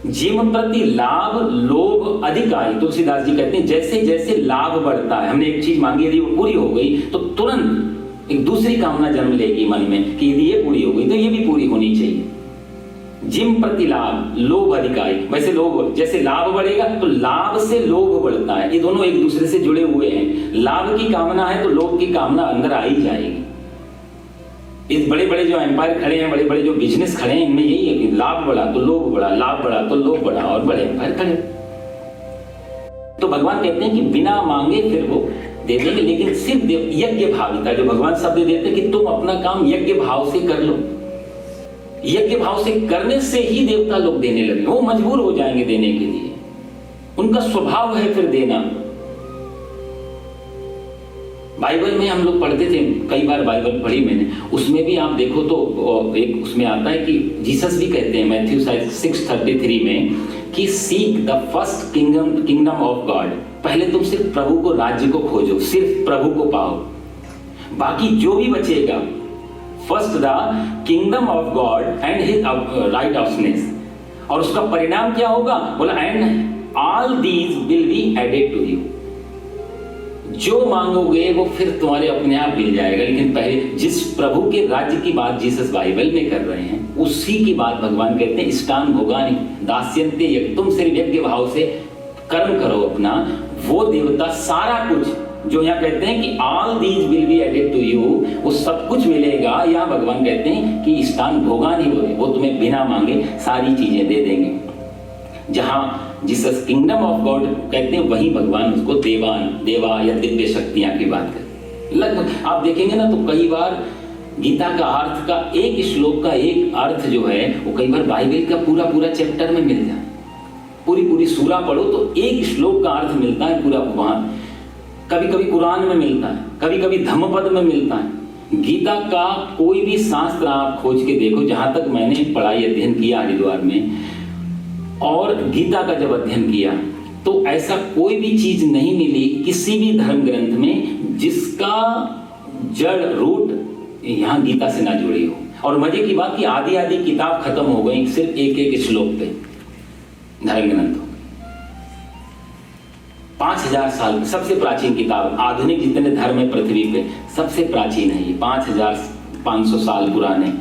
जिम प्रति लाभ लोभ अधिकाई। तुलसीदास जी कहते हैं जैसे जैसे लाभ बढ़ता है, हमने एक चीज मांगी यदि वो पूरी हो गई तो तुरंत एक दूसरी कामना जन्म लेगी मन में कि यदि ये पूरी हो गई तो ये भी पूरी होनी चाहिए। जिम प्रति लाभ लोभ अधिकाई। वैसे लोभ, जैसे लाभ बढ़ेगा तो लाभ से लोभ बढ़ता है, ये दोनों एक दूसरे से जुड़े हुए हैं। लाभ की कामना है तो लोभ की कामना अंदर आ ही जाएगी। इस बड़े बड़े जो एम्पायर खड़े हैं, बड़े बड़े जो बिजनेस खड़े हैं, इनमें यही है कि लाभ बढ़ा तो लोभ बढ़ा, लाभ बढ़ा तो लोभ बढ़ा, और बड़े एम्पायर खड़े। तो भगवान कहते हैं कि बिना मांगे फिर वो दे देंगे, लेकिन सिर्फ यज्ञ भाविता। जो भगवान शब्द देते हैं कि तुम अपना काम यज्ञ भाव से कर लो। यज्ञ भाव से करने से ही देवता लोग देने लगे, वो मजबूर हो जाएंगे देने के लिए, उनका स्वभाव है फिर देना। बाइबल में हम लोग पढ़ते थे, कई बार बाइबल पढ़ी मैंने, उसमें भी आप देखो तो एक उसमें आता है कि जीसस भी कहते हैं मैथ्यू 6:33 में कि seek the first kingdom of God. पहले तुम सिर्फ प्रभु को, राज्य को खोजो, सिर्फ प्रभु को पाओ, बाकी जो भी बचेगा। First the kingdom of God and his righteousness. और उसका परिणाम क्या होगा? बोला and all these will be added to you. जो मांगोगे वो फिर तुम्हारे अपने आप मिल जाएगा। लेकिन पहले जिस प्रभु के राज्य की बात जीसस बाइबल में कर रहे हैं, उसी की बात भगवान कहते हैं इष्टान भोगानि दास्यन्ते यज्ञ। तुम सिर्फ यज्ञ भाव से कर्म करो अपना, वो देवता सारा कुछ जो यहाँ कहते हैं कि all these will be added to you, वो सब कुछ मिलेगा। यहाँ भगवान कहते हैं कि इष्टान भोगानि वो तुम्हें बिना मांगे सारी चीजें दे देंगे। जहां जीसस किंगडम ऑफ गॉड कहते हैं, वहीं भगवान उसको देवा या दिव्य शक्तियां की बात करते। लगभग आप देखेंगे ना तो कई बार गीता का अर्थ का एक श्लोक का एक अर्थ जो है वो कई बार बाइबल का पूरा चैप्टर में मिल जाए। पूरी सूरा पढ़ो तो एक श्लोक का अर्थ मिलता है पूरा वहां। कभी कभी कुरान में मिलता है, कभी कभी धम्मपद में मिलता है। गीता का कोई भी शास्त्र आप खोज के देखो, जहां तक मैंने पढ़ाई अध्ययन किया हरिद्वार में, और गीता का जब अध्ययन किया तो ऐसा कोई भी चीज नहीं मिली किसी भी धर्म ग्रंथ में जिसका जड़ रूट यहाँ गीता से ना जुड़ी हो। और मजे की बात कि आधी किताब खत्म हो गई सिर्फ एक श्लोक पे, धर्म ग्रंथ हो। 5000 साल सबसे प्राचीन किताब, आधुनिक जितने धर्म है पृथ्वी पे सबसे प्राचीन है ये, 5500 साल पुराने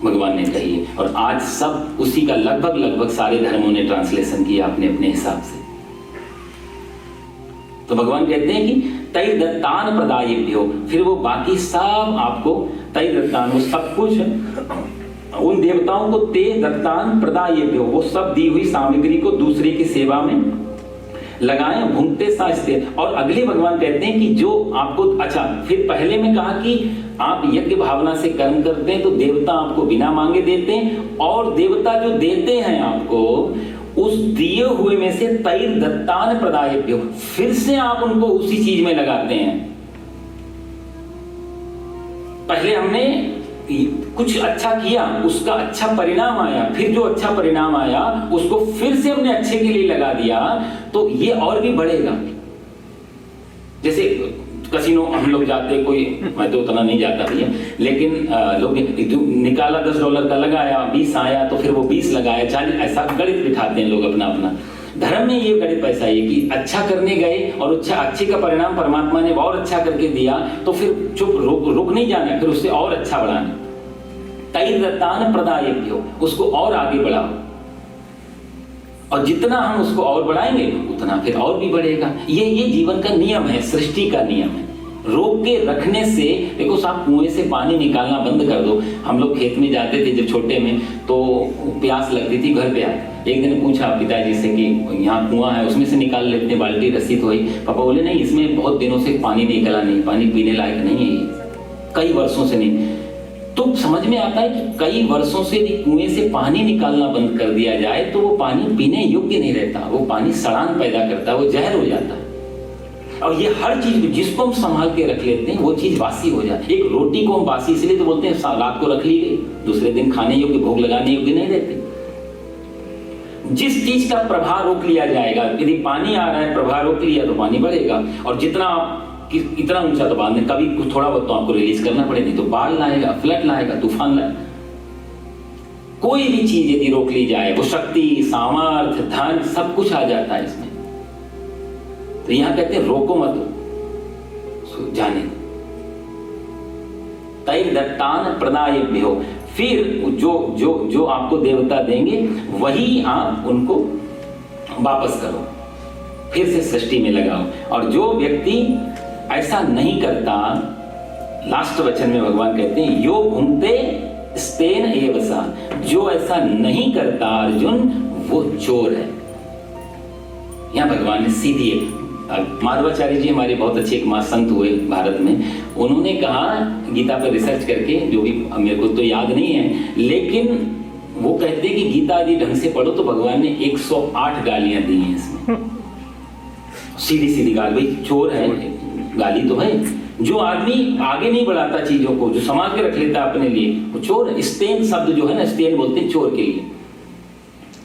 भगवान ने कही है। और आज सब उसी का लगभग सारे धर्मों ने ट्रांसलेशन किया अपने अपने हिसाब से। तो भगवान कहते हैं कि तै दत्तान प्रदायेभ्यो, फिर वो बाकी सब आपको तै दत्तान, वो सब कुछ उन देवताओं को ते दत्तान प्रदायेभ्यो, वो सब दी हुई सामग्री को दूसरे की सेवा में लगाएं भुंगते सास्ते। और अगले भगवान कहते हैं कि जो आपको, अच्छा फिर पहले में कहा कि आप यज्ञ भावना से कर्म करते हैं तो देवता आपको बिना मांगे देते हैं, और देवता जो देते हैं आपको उस दिए हुए में से तैर दत्तान प्रदायभ्यो, फिर से आप उनको उसी चीज में लगाते हैं। पहले हमने कुछ अच्छा किया, उसका अच्छा परिणाम आया, फिर जो अच्छा परिणाम आया उसको फिर से हमने अच्छे के लिए लगा दिया, तो ये और भी बढ़ेगा। जैसे कसिनो हम लोग जाते, कोई, मैं तो उतना नहीं जाता भैया, लेकिन लोग निकाला $10 का लगाया, 20 आया तो फिर वो 20 लगाया, 40, ऐसा गणित बिठाते हैं लोग अपना अपना। धर्म में ये गणित पैसा है कि अच्छा करने गए और अच्छे का परिणाम परमात्मा ने और अच्छा करके दिया, तो फिर चुप रुक नहीं जाना, फिर उससे और अच्छा बढ़ाना। तैर्दत्तान प्रदायभ्यो, उसको और आगे बढ़ाओ, और जितना हम उसको और बढ़ाएंगे उतना फिर और भी बढ़ेगा। ये जीवन का नियम है, सृष्टि का नियम है। रोक के रखने से, देखो साहब, कुएं से पानी निकालना बंद कर दो। हम लोग खेत में जाते थे जब छोटे में, तो प्यास लगती थी, घर पे आए, एक दिन पूछा पिताजी से कि यहाँ कुआं है, उसमें से निकाल लेते, बाल्टी रस्सी तो हुई। पापा बोले नहीं, इसमें बहुत दिनों से पानी निकला नहीं, पानी पीने लायक नहीं है, ये कई वर्षों से नहीं। तो समझ में आता है कि कई वर्षों से यदि कुएं से पानी निकालना बंद कर दिया जाए तो वो पानी पीने योग्य नहीं रहता, वो पानी सड़ान पैदा करता है, वो जहर हो जाता है। और ये हर चीज जिसको हम संभाल के रख लेते हैं वो चीज बासी हो जाती है। एक रोटी को हम बासी इसलिए तो बोलते हैं रात को रख ली गई, दूसरे दिन खाने योग्य, भोग लगाने योग्य नहीं रहते। जिस चीज का प्रभाव रोक लिया जाएगा, यदि पानी आ रहा है, प्रभाव रोक लिया तो पानी बढ़ेगा, और जितना इतना ऊंचा तो बाद में कभी कुछ थोड़ा बहुत तो आपको रिलीज करना पड़ेगा, नहीं तो बाढ़ लाएगा, फ्लड लाएगा, तूफान लाएगा। कोई भी चीज यदि रोक ली जाए, वो शक्ति, सामर्थ्य, धन सब कुछ आ जाता है इसमें। तो यहां कहते हैं रोको मत, जाने दो। तैर्दत्तान प्रदायभ्यो, फिर जो जो जो आपको देवता देंगे वही आप उनको वापस करो, फिर से सृष्टि में लगाओ। और जो व्यक्ति ऐसा नहीं करता, लास्ट वचन में भगवान कहते हैं यो भुंक्ते स्तेन एव सा, जो ऐसा नहीं करता अर्जुन वो चोर है। यहां भगवान ने सीधी, माधवाचार्य जी हमारे बहुत अच्छे एक महासंत हुए भारत में, उन्होंने कहा गीता पर रिसर्च करके, जो भी मेरे को तो याद नहीं है, लेकिन वो कहते हैं कि गीता यदि ढंग से पढ़ो तो भगवान ने 108 गालियां दी हैं इसमें। सीधी सीधी गाली, भाई चोर है, गाली तो है। जो आदमी आगे नहीं बढ़ाता चीजों को, जो संभाल के रख लेता अपने लिए, वो चोर है। स्तेन शब्द जो है ना, स्तेन बोलते हैं चोर के लिए।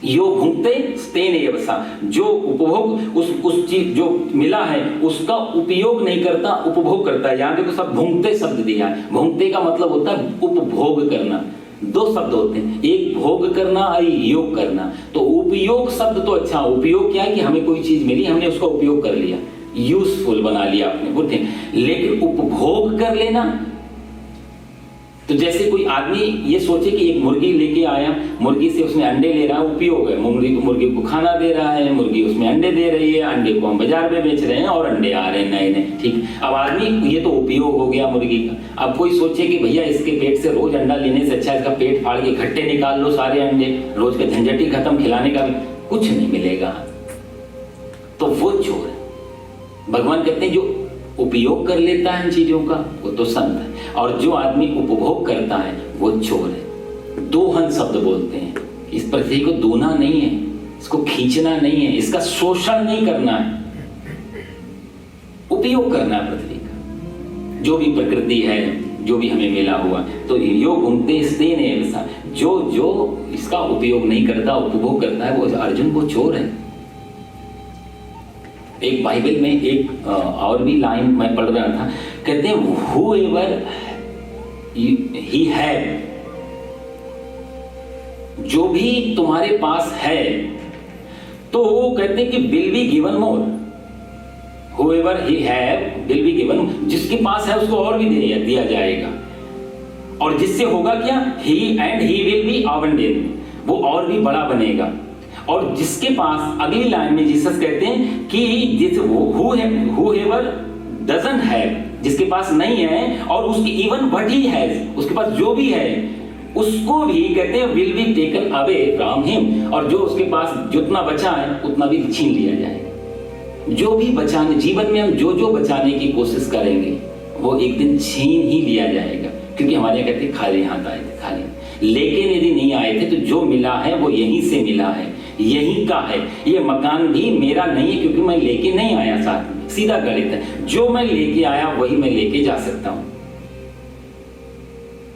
यो भुंक्ते स्तेन एव सा, जो उपभोग उस चीज जो मिला है उसका उपयोग नहीं करता, उपभोग करता है। यहाँ देखो सब भुंक्ते शब्द दिया है। भुंक्ते का मतलब होता है उपभोग करना। दो शब्द होते हैं, एक भोग करना और योग करना। तो उपयोग शब्द तो अच्छा, उपयोग क्या है कि हमें कोई चीज मिली, हमने उसका उपयोग कर लिया, यूजफुल बना लिया अपने, बोलते। लेकिन उपभोग कर लेना, तो जैसे कोई आदमी ये सोचे कि एक मुर्गी लेके आया, मुर्गी से उसने अंडे ले रहा है, उपयोग है, मुर्गी को खाना दे रहा है, मुर्गी उसमें अंडे दे रही है, अंडे को हम बाजार में बेच रहे हैं और अंडे आ रहे हैं नए नए, ठीक। अब आदमी, ये तो उपयोग हो गया मुर्गी का। अब कोई सोचे कि भैया इसके पेट से रोज अंडा लेने से अच्छा इसका पेट फाड़ के इकट्ठे निकाल लो सारे अंडे, रोज का झंझट ही खत्म, खिलाने का भी कुछ नहीं मिलेगा, तो वो चोर है। भगवान कहते हैं जो उपयोग कर लेता है इन चीजों का वो तो संत है, और जो आदमी उपभोग करता है वो चोर है। दोहन शब्द बोलते हैं, इस पृथ्वी को दोना नहीं है, इसको खींचना नहीं है, इसका शोषण नहीं करना है, उपयोग करना है पृथ्वी का, जो भी प्रकृति है, जो भी हमें मिला हुआ। तो यो भुंक्ते स्तेन एव सा, जो इसका उपयोग नहीं करता, उपभोग करता है, वो अर्जुन वो चोर है। एक बाइबल में एक और भी लाइन मैं पढ़ रहा था, कहते हैं whoever he had, जो भी तुम्हारे पास है, तो वो कहते हैं कि will be given more, whoever he have will be given, जिसके पास है उसको और भी दिया जाएगा। और जिससे होगा क्या, he and he will be abundant, वो और भी बड़ा बनेगा। और जिसके पास, अगली लाइन में जीसस कहते हैं कि whoever doesn't have, जिसके पास नहीं है, और उसकी even what he has, उसके पास जो भी है उसको भी कहते हैं will be taken away from him, और जो उसके पास जितना बचा है उतना भी छीन लिया जाएगा। जो भी बचाने, जीवन में हम जो जो बचाने की कोशिश करेंगे वो एक दिन छीन ही लिया जाएगा, क्योंकि हमारे यहाँ कहते हैं खाली हाथ आए थे, खाली। लेकिन यदि नहीं आए थे तो जो मिला है वो यहीं से मिला है, यहीं का है। ये मकान भी मेरा नहीं है, क्योंकि मैं लेके नहीं आया साथ में, सीधा गणित है। जो मैं लेके आया वही मैं लेके जा सकता हूं,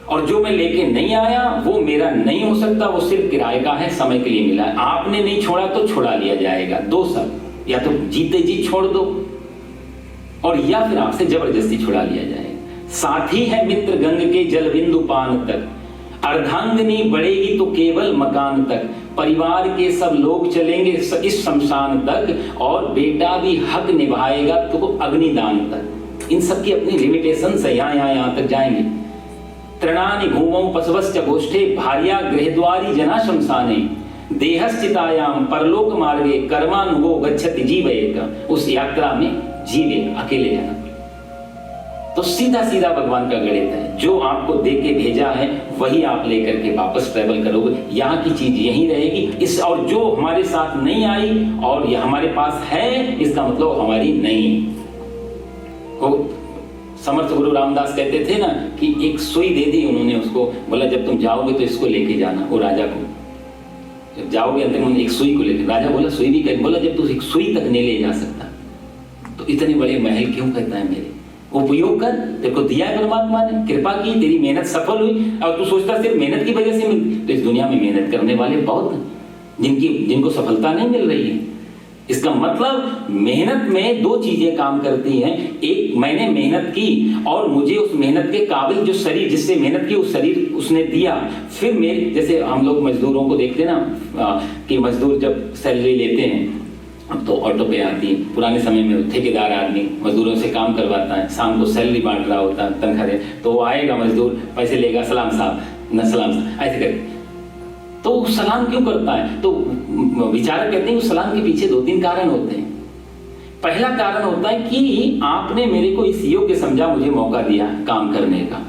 और जो मैं लेके नहीं आया वो मेरा नहीं हो सकता, वो सिर्फ किराए का है, समय के लिए मिला है। आपने नहीं छोड़ा तो छुड़ा लिया जाएगा। दो सब, या तो जीते जी छोड़ दो, और या फिर आपसे जबरदस्ती छुड़ा लिया जाएगा। साथी है मित्र गंग के जल बिंदु पान तक, अर्धांगिनी बढ़ेगी तो केवल मकान तक। परिवार के सब लोग चलेंगे इस शमशान तक, और बेटा भी हक निभाएगा तो अग्निदान तक। इन सब की अपनी लिमिटेशन है, यहाँ तक जाएंगे। तृणानि भूमौ पशवश्च गोष्ठे, भार्या गृहद्वारी जना शमशाने, देहश्चितायाम परलोक मार्गे कर्मानुगो गच्छति जीव एक। उस यात्रा में जीव एक अकेले जाना। तो सीधा सीधा भगवान का गणित है, जो आपको दे के भेजा है वही आप लेकर के वापस ट्रेवल करोगे। यहाँ की चीज यहीं रहेगी। इस और जो हमारे साथ नहीं आई और ये हमारे पास है, इसका मतलब हमारी नहीं। वो समर्थ गुरु रामदास कहते थे ना कि एक सुई दे दी उन्होंने उसको, बोला जब तुम जाओगे तो इसको लेके जाना। वो राजा को जब जाओगे अंदर में एक सुई को लेकर, राजा बोला सुई भी कर, बोला जब तू एक सुई तक नहीं ले जा सकता तो इतने बड़े महल क्यों करता है मेरे? उपयोग कर, तेरे को दिया है परमात्मा ने, कृपा की, तेरी मेहनत सफल हुई, और तू सोचता सिर्फ मेहनत की वजह से मिल। तो इस दुनिया में मेहनत करने वाले बहुत हैं जिनको सफलता नहीं मिल रही है। इसका मतलब मेहनत में दो चीजें काम करती हैं। एक, मैंने मेहनत की और मुझे उस मेहनत के काबिल जो शरीर, जिससे मेहनत की उस शरीर उसने दिया। फिर मेरे जैसे हम लोग मजदूरों को देखते हैं ना कि मजदूर जब सैलरी लेते हैं, अब तो ऑटो पे आती है, पुराने समय में ठेकेदार आदमी मजदूरों से काम करवाता है, शाम को सैलरी बांट रहा होता है, तनख्वाह दे, तो वो आएगा मजदूर, पैसे लेगा, सलाम साहब, न सलाम साहब, ऐसे करके। तो सलाम क्यों करता है? तो विचारक कहते हैं उस सलाम के पीछे 2-3 कारण होते हैं। पहला कारण होता है कि आपने मेरे को इस योग्य समझा, मुझे मौका दिया काम करने का,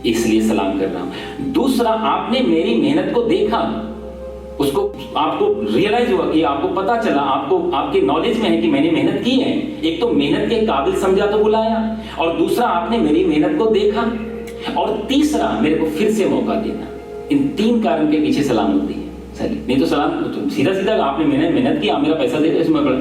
इसलिए सलाम कर रहा हूं। दूसरा, आपने मेरी मेहनत को देखा, उसको आपको रियलाइज हुआ कि आपको पता चला, आपको आपके नॉलेज में है कि मैंने मेहनत की है। एक तो मेहनत के काबिल समझा तो बुलाया, और दूसरा आपने मेरी मेहनत को देखा, और तीसरा मेरे को फिर से मौका देना। इन 3 कारण के पीछे सलाम होती है। सही नहीं तो सलाम तो सीधा सीधा आपने मेहनत की, मेरा पैसा दे दो, इसमें बड़ा।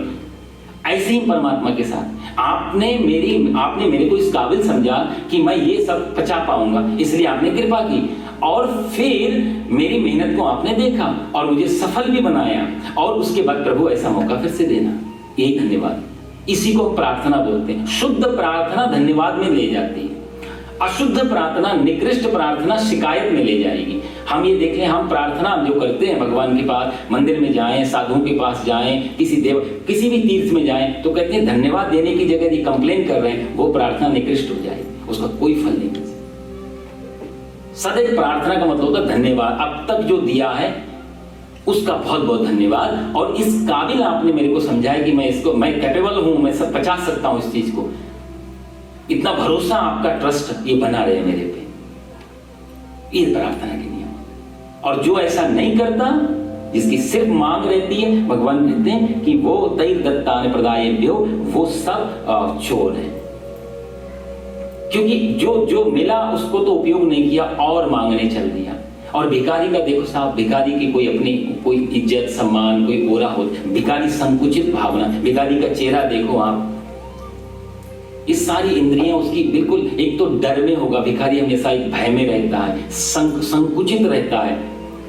ऐसे ही परमात्मा के साथ आपने मेरे को इस काबिल समझा कि मैं ये सब पचा पाऊंगा, इसलिए आपने कृपा की, और फिर मेरी मेहनत को आपने देखा और मुझे सफल भी बनाया, और उसके बाद प्रभु ऐसा मौका फिर से देना। यही धन्यवाद, इसी को प्रार्थना बोलते हैं। शुद्ध प्रार्थना धन्यवाद में ले जाती है, अशुद्ध प्रार्थना, निकृष्ट प्रार्थना शिकायत में ले जाएगी। हम ये देख लें, हम प्रार्थना जो करते हैं भगवान के पास, मंदिर में जाएं, साधुओं के पास जाएं, किसी भी तीर्थ में जाएं, तो कहते हैं धन्यवाद देने की जगह यदि कंप्लेन कर रहे हैं, वो प्रार्थना निकृष्ट हो जाएगी, उसका कोई फल नहीं मिल सकता। सदैव प्रार्थना का मतलब होता है धन्यवाद, अब तक जो दिया है उसका बहुत बहुत धन्यवाद, और इस काबिल आपने मेरे को समझाया कि मैं कैपेबल हूं, मैं सब पचा सकता हूं इस चीज को। इतना भरोसा, आपका ट्रस्ट ये बना रहे मेरे पे, ये प्रार्थना के नियम। और जो ऐसा नहीं करता, जिसकी सिर्फ मांग रहती है, भगवान कहते हैं कि वो तैर दत्तान प्रदायेभ्यो, वो सब चोर है। क्योंकि जो मिला उसको तो उपयोग नहीं किया और मांगने चल दिया। और भिखारी का देखो साहब, भिखारी की कोई इज्जत सम्मान, कोई ओरा हो, भिखारी संकुचित भावना, भिखारी का चेहरा देखो आप, इस सारी इंद्रियां उसकी बिल्कुल, एक तो डर में होगा, भिखारी हमेशा एक भय में रहता है, संकुचित रहता है,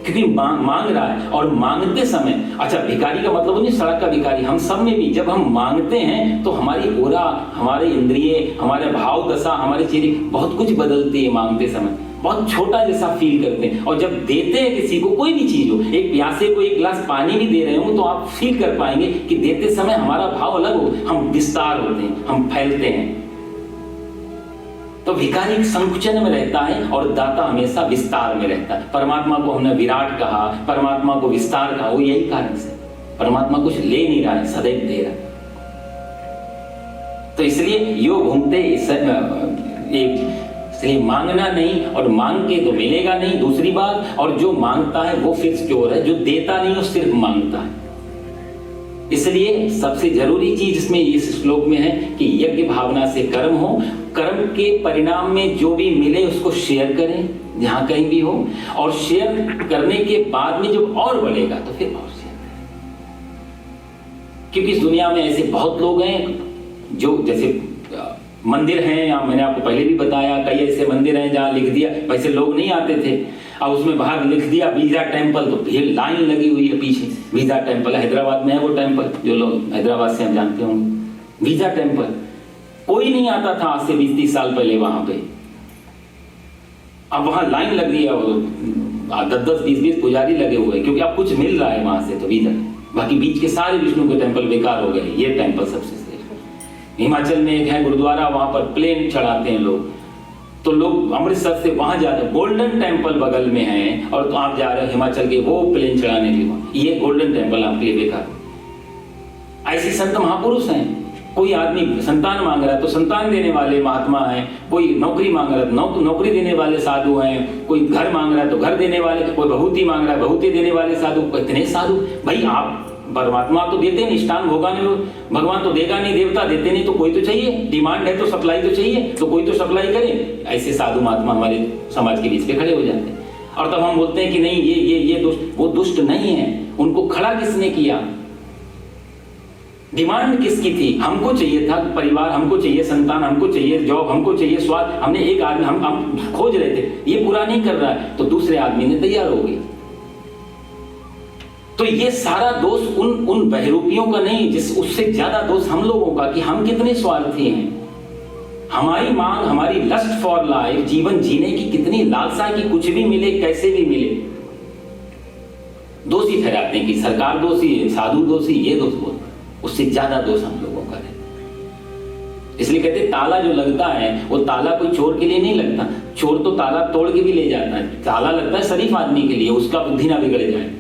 क्योंकि मांग रहा है। और मांगते समय, अच्छा भिखारी का मतलब नहीं सड़क का भिखारी, हम सब में भी जब हम मांगते हैं तो हमारी ओरा, हमारे इंद्रिय, हमारे भाव दशा, हमारे चेहरे बहुत कुछ बदलती है। मांगते समय बहुत छोटा जैसा फील करते हैं, और जब देते हैं किसी को, कोई भी चीज हो, एक प्यासे को एक गिलास पानी भी दे रहे हो, तो आप फील कर पाएंगे कि देते समय हमारा भाव अलग हो, हम विस्तार होते हैं, हम फैलते हैं। तो भिखारी संकुचन में रहता है और दाता हमेशा विस्तार में रहता है। परमात्मा को हमने विराट कहा, परमात्मा को विस्तार कहा, वो यही कारण से, परमात्मा कुछ ले नहीं रहा है, सदैव दे रहा है। तो इसलिए यो घूमते, इसलिए मांगना नहीं, और मांग के तो मिलेगा नहीं, दूसरी बात। और जो मांगता है वो फिर चोर है, जो देता नहीं वो सिर्फ मांगता है। इसलिए सबसे जरूरी चीज इसमें इस श्लोक में है कि यज्ञ भावना से कर्म हो, कर्म के परिणाम में जो भी मिले उसको शेयर करें जहां कहीं भी हो, और शेयर करने के बाद में जब और बढ़ेगा तो फिर और शेयर करें। क्योंकि इस दुनिया में ऐसे बहुत लोग हैं जो जैसे मंदिर हैं, या मैंने आपको पहले भी बताया कई ऐसे मंदिर हैं जहां लिख दिया, वैसे लोग नहीं आते थे, और उसमें बाहर लिख दिया वीजा टेम्पल, तो भीड़ लाइन लगी हुई है पीछे। वीजा टेम्पल हैदराबाद में है वो टेम्पल, जो लोग हैदराबाद से हम जानते होंगे, वीजा टेम्पल। कोई नहीं आता था आज से 20-30 साल पहले वहां पे, अब वहां लाइन लग रही है, 10-10, 20-20 पुजारी लगे हुए हैं, क्योंकि अब कुछ मिल रहा है वहां से तो वीजा। बाकी बीच के सारे विष्णु के टेम्पल बेकार हो गए, ये टेम्पल सबसे श्रेष्ठ। हिमाचल में एक है गुरुद्वारा, वहां पर प्लेन चढ़ाते हैं लोग, तो लोग अमृतसर से वहां जाते हैं, गोल्डन टेम्पल बगल में है, और तो आप जा रहे हो हिमाचल के वो प्लेन चढ़ाने के लिए, ये गोल्डन टेम्पल आपके लिए बेकार। ऐसे संत महापुरुष हैं। कोई आदमी संतान मांग रहा है तो संतान देने वाले महात्मा हैं, कोई नौकरी मांग रहा है तो नौकरी देने वाले साधु हैं, कोई घर मांग रहा है तो घर देने वाले, कोई बहुती मांग रहा है बहुती देने वाले साधु, इतने साधु। भाई आप परमात्मा तो देते नहीं, इष्टान भोगान भगवान तो देगा नहीं, देवता देते नहीं, तो कोई तो चाहिए, डिमांड है तो सप्लाई तो चाहिए, तो कोई तो सप्लाई करे। ऐसे साधु महात्मा हमारे समाज के बीच पे खड़े हो जाते हैं, और तब हम बोलते हैं कि नहीं ये दुष्ट, वो दुष्ट नहीं है, उनको खड़ा किसने किया? डिमांड किसकी थी? हमको चाहिए था परिवार, हमको चाहिए संतान, हमको चाहिए जॉब, हमको चाहिए स्वाद, हमने एक आदमी हम खोज रहे थे, ये पूरा नहीं कर रहा है, तो दूसरे आदमी ने तैयार हो गया। तो ये सारा दोष उन बहरूपियों का नहीं, जिस उससे ज्यादा दोष हम लोगों का, कि हम कितने स्वार्थी हैं। हमारी मांग, हमारी लस्ट फॉर लाइफ, जीवन जीने की कितनी लालसा है कि कुछ भी मिले, कैसे भी मिले। दोषी ठहराते हैं कि सरकार दोषी है, साधु दोषी, ये दोष बोल, उससे ज्यादा दोष हम लोगों का है। इसलिए कहते ताला जो लगता है वो ताला कोई चोर के लिए नहीं लगता, चोर तो ताला तोड़ के भी ले जाता है, ताला लगता है शरीफ आदमी के लिए, उसका बुद्धि ना बिगड़ जाए,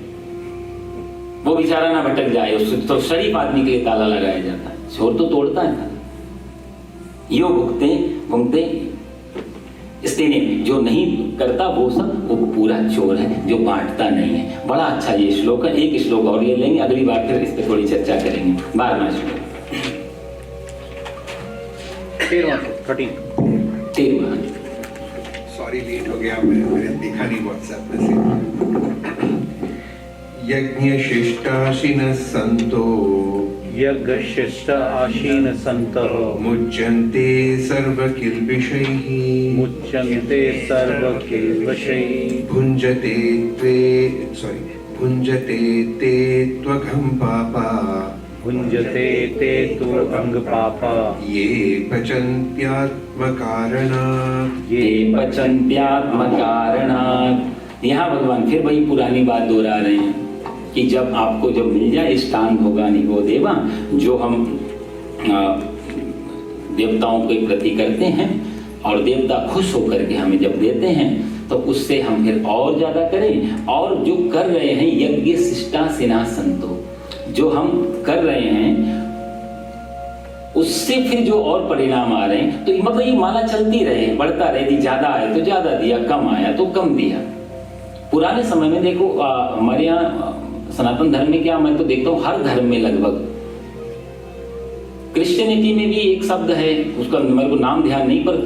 वो बेचारा ना भटक जाए, उससे तो शरीफ आदमी के लिए ताला लगाया जाता है, चोर तो तोड़ता है ताला। यो घूमते इसलिए जो नहीं करता वो सब, वो पूरा चोर है, जो बांटता नहीं है। बड़ा अच्छा ये श्लोक है, एक श्लोक और ले लेंगे, अगली बार फिर इस पर थोड़ी चर्चा करेंगे। 12वां श्लोक, 13वां। सॉरी लेट हो गया, मैंने देखा नहीं व्हाट्सएप में से। यज्ञ शिष्टाशिनः सन्तो, यज्ञ शिष्ट आशीन संतः, मुच्यन्ते सर्वकिल्बिषैः, मुच्यन्ते सर्वकिल्बिषैः, भुञ्जते ते त्वघं पापा, भुञ्जते ते तु अंग पापा, ये पचन्त्यात्मकारणात्, यहाँ भगवान फिर वही पुरानी बात दोहरा रहे हैं कि जब आपको जब मिल जाए इष्टान भोगानि वो देवा, जो हम देवताओं के प्रति करते हैं, और देवता खुश होकर के हमें जब देते हैं, तो उससे हम फिर और ज्यादा करें। और जो कर रहे हैं यज्ञ शिष्टाशिनः सन्तो, जो हम कर रहे हैं उससे फिर जो और परिणाम आ रहे हैं, तो मतलब ये माला चलती रहे, बढ़ता रहे, यदि ज्यादा आए तो ज्यादा दिया, कम आया तो कम दिया। पुराने समय में देखो हमारे यहाँ सनातन धर्म में क्या, मैं तो देखता हूँ हर धर्म में लगभग, क्रिश्चियनिटी में भी एक शब्द है, उसका मेरे को नाम ध्यान नहीं, पर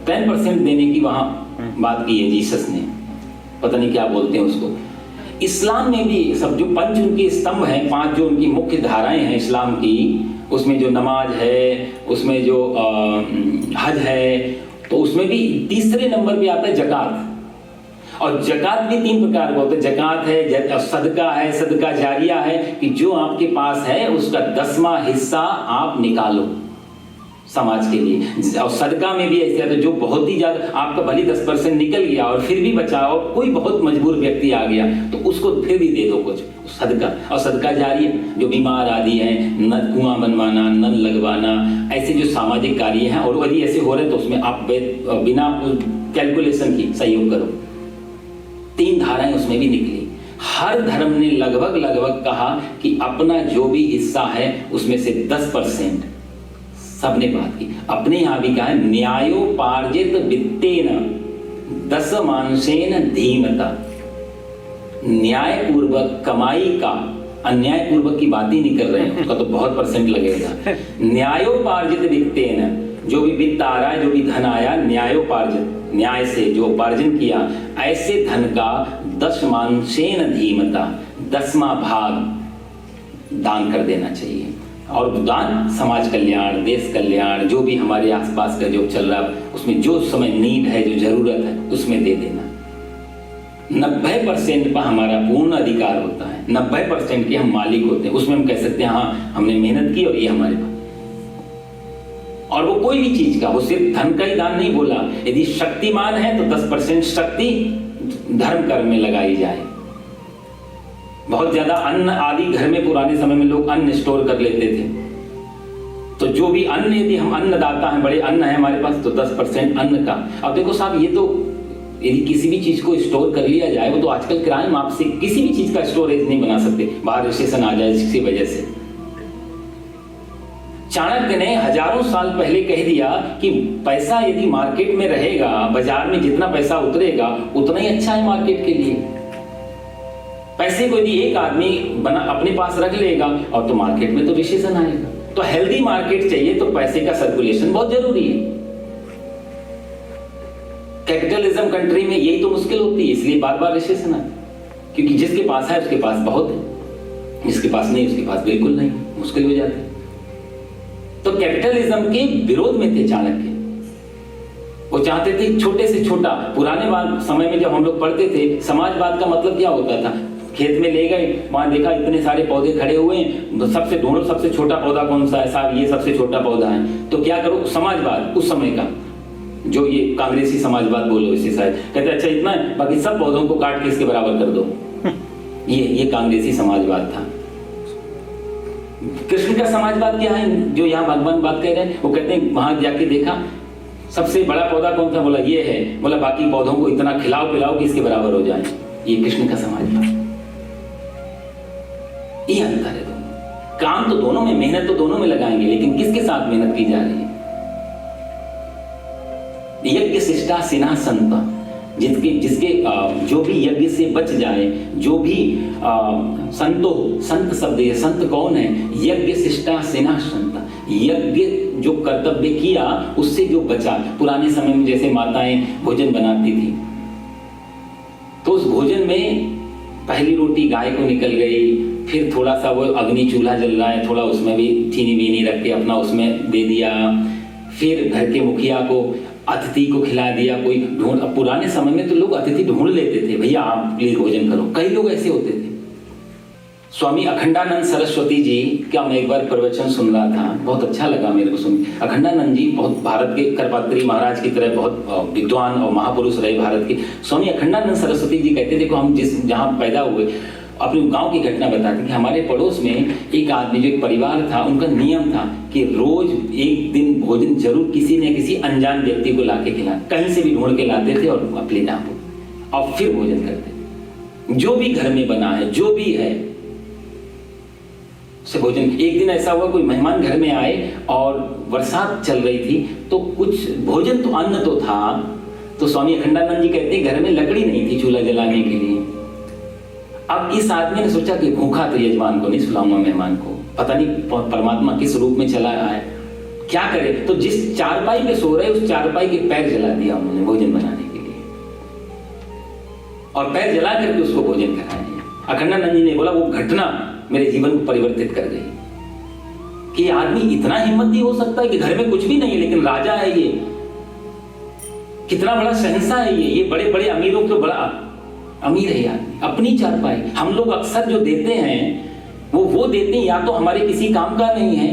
10% देने की वहां बात की है जीसस ने, पता नहीं क्या बोलते हैं उसको। इस्लाम में भी सब जो 5 उनके स्तंभ हैं, 5 जो उनकी मुख्य धाराएं हैं इस्लाम की, उसमें जो नमाज है, उसमें जो हज है, तो उसमें भी तीसरे नंबर पे आता है जकात। और जकात भी 3 प्रकार का होता है, जकात है, सदका है, सदका जारिया है, कि जो आपके पास है उसका 10वां हिस्सा आप निकालो समाज के लिए। और सदका में भी ऐसे आता है, जो बहुत ही ज्यादा आपका भले 10% निकल गया और फिर भी बचाओ, कोई बहुत मजबूर व्यक्ति आ गया तो उसको फिर भी दे दो कुछ, सदका। और सदका जारिया जो बीमार आदि है, नल कुआं बनवाना, नल लगवाना, ऐसे जो सामाजिक कार्य हैं, और यदि ऐसे हो रहे तो उसमें आप बिना कैलकुलेशन की सहयोग करो। 3 धाराएं उसमें भी निकली। हर धर्म ने लगभग कहा कि अपना जो भी हिस्सा है उसमें से 10% सबने बात की। अपने यहाँ भी कहा है, न्यायोपार्जित वित्तेन दशमांशेन धीमता, न्याय पूर्वक कमाई का अन्याय पूर्वक की बात ही नहीं कर रहे हैं, उसका तो बहुत परसेंट लगेगा। न्यायोपार्जित वित्तेन, जो भी वित्त आ रहा है, जो भी धन आया, न्यायोपार्जित, न्याय से जो उपार्जन किया, ऐसे धन का दशमांशेन धीमता, 10वां भाग दान कर देना चाहिए। और दान समाज कल्याण, देश कल्याण, जो भी हमारे आसपास का जो चल रहा है उसमें जो समय नीड है, जो जरूरत है, उसमें दे देना। 90% पर हमारा पूर्ण अधिकार होता है, 90% के हम मालिक होते हैं। उसमें हम कह सकते हैं हाँ हमने मेहनत की और ये हमारे पास। और वो कोई भी चीज का, वो सिर्फ धन का ही दान नहीं बोला। यदि शक्तिमान है तो 10% शक्ति धर्म कर्म में लगाई जाए। बहुत ज्यादा अन्न आदि घर में पुराने समय में लोग अन्न स्टोर कर लेते थे, तो जो भी अन्न, यदि हम अन्नदाता हैं, बड़े अन्न है हमारे पास, तो 10% अन्न का। अब देखो साहब, ये तो यदि किसी भी चीज को स्टोर कर लिया जाए, वो तो आजकल क्राइम, आपसे किसी भी चीज का स्टोरेज नहीं बना सकते, बाहर रिसेशन आ जाए इसकी वजह से। चाणक्य ने हजारों साल पहले कह दिया कि पैसा यदि मार्केट में रहेगा, बाजार में जितना पैसा उतरेगा उतना ही अच्छा है मार्केट के लिए। पैसे को यदि एक आदमी बना अपने पास रख लेगा और तो मार्केट में तो रिसेशन आएगा। तो हेल्दी मार्केट चाहिए तो पैसे का सर्कुलेशन बहुत जरूरी है। कैपिटलिज्म कंट्री में यही तो मुश्किल होती है, इसलिए बार बार रिसेशन आता है, क्योंकि जिसके पास है उसके पास बहुत है, जिसके पास नहीं उसके पास बिल्कुल नहीं, मुश्किल हो जाती है। तो कैपिटलिज्म के विरोध में थे चाणक्य। वो चाहते थे छोटे से छोटा, पुराने समय में जब हम लोग पढ़ते थे, समाजवाद का मतलब क्या होता था? खेत में ले गए, वहां देखा इतने सारे पौधे खड़े हुए हैं, तो सबसे ढूंढो सबसे छोटा पौधा कौन सा है, साहब ये सबसे छोटा पौधा है, तो क्या करो, समाजवाद उस समय का, जो ये कांग्रेसी समाजवाद बोलो इसे शायद, कहते अच्छा इतना है, बाकी सब पौधों को काट के इसके बराबर कर दो। ये कांग्रेसी समाजवाद था। कृष्ण का समाजवाद क्या है, जो यहाँ भगवान बात कह रहे हैं, वो कहते हैं वहां जाके देखा सबसे बड़ा पौधा कौन सा, बोला ये है, बोला बाकी पौधों को इतना खिलाओ पिलाओ कि इसके बराबर हो जाए। ये कृष्ण का समाजवाद। ये अंतर है दोनों। काम तो दोनों में, मेहनत तो दोनों में लगाएंगे, लेकिन किसके साथ मेहनत की जा रही है? यज्ञ शिष्टा सिन्हा संत, जिसके जो भी यज्ञ से बच जाए, जो भी संत शब्द है, संत कौन है? यज्ञ शिष्टा सिन्हा संत, यज्ञ जो कर्तव्य किया उससे जो बचा। पुराने समय में जैसे माताएं भोजन बनाती थी, तो उस भोजन में पहली रोटी गाय को निकल गई, फिर थोड़ा सा वो अग्नि चूल्हा जल रहा है, थोड़ा उसमें भी चीनी बीनी रख के अपना उसमें दे दिया, फिर घर के मुखिया को, अतिथि को खिला दिया। कोई ढूंढ, पुराने समय में तो लोग अतिथि ढूंढ लेते थे, भैया आप प्लीज भोजन करो, कई लोग ऐसे होते थे। स्वामी अखंडानंद सरस्वती जी का मैं एक बार प्रवचन सुन रहा था, बहुत अच्छा लगा मेरे को सुन। अखंडानंद जी बहुत भारत के करपात्री महाराज की तरह बहुत विद्वान और महापुरुष रहे भारत के। स्वामी अखंडानंद सरस्वती जी कहते, देखो हम जहाँ पैदा हुए, अपने गांव की घटना बताते कि हमारे पड़ोस में एक आदमी, जो एक परिवार था, उनका नियम था कि रोज एक दिन भोजन जरूर किसी न किसी अनजान व्यक्ति को लाके खिलाना, कहीं से भी ढूंढ के लाते थे और अपने नाम और फिर भोजन करते। जो भी घर में बना है, जो भी है से भोजन। एक दिन ऐसा हुआ, कोई मेहमान घर में आए और बरसात चल रही थी, तो कुछ भोजन तो, अन्न तो था, तो स्वामी अखंडानंद जी कहते घर में लकड़ी नहीं थी चूल्हा जलाने के लिए। अब इस आदमी ने सोचा कि भूखा तो यजमान को नहीं सुलाऊंगा, मेहमान को, पता नहीं परमात्मा किस रूप में चला आया, क्या करे। तो जिस चारपाई पे सो रहे, उस चारपाई के पैर जला दिया उन्होंने भोजन बनाने के लिए, और पैर जला करके उसको भोजन कराया। अखंडानंद जी ने बोला वो घटना मेरे जीवन को परिवर्तित कर गई कि आदमी इतना हिम्मती हो सकता है कि घर में कुछ भी नहीं है लेकिन राजा है, ये कितना बड़ा शहंशाह है, ये बड़े बड़े अमीरों को बड़ा अमीर है यार, अपनी चारपाई। हम लोग अक्सर जो देते हैं वो देते हैं या तो हमारे किसी काम का नहीं है,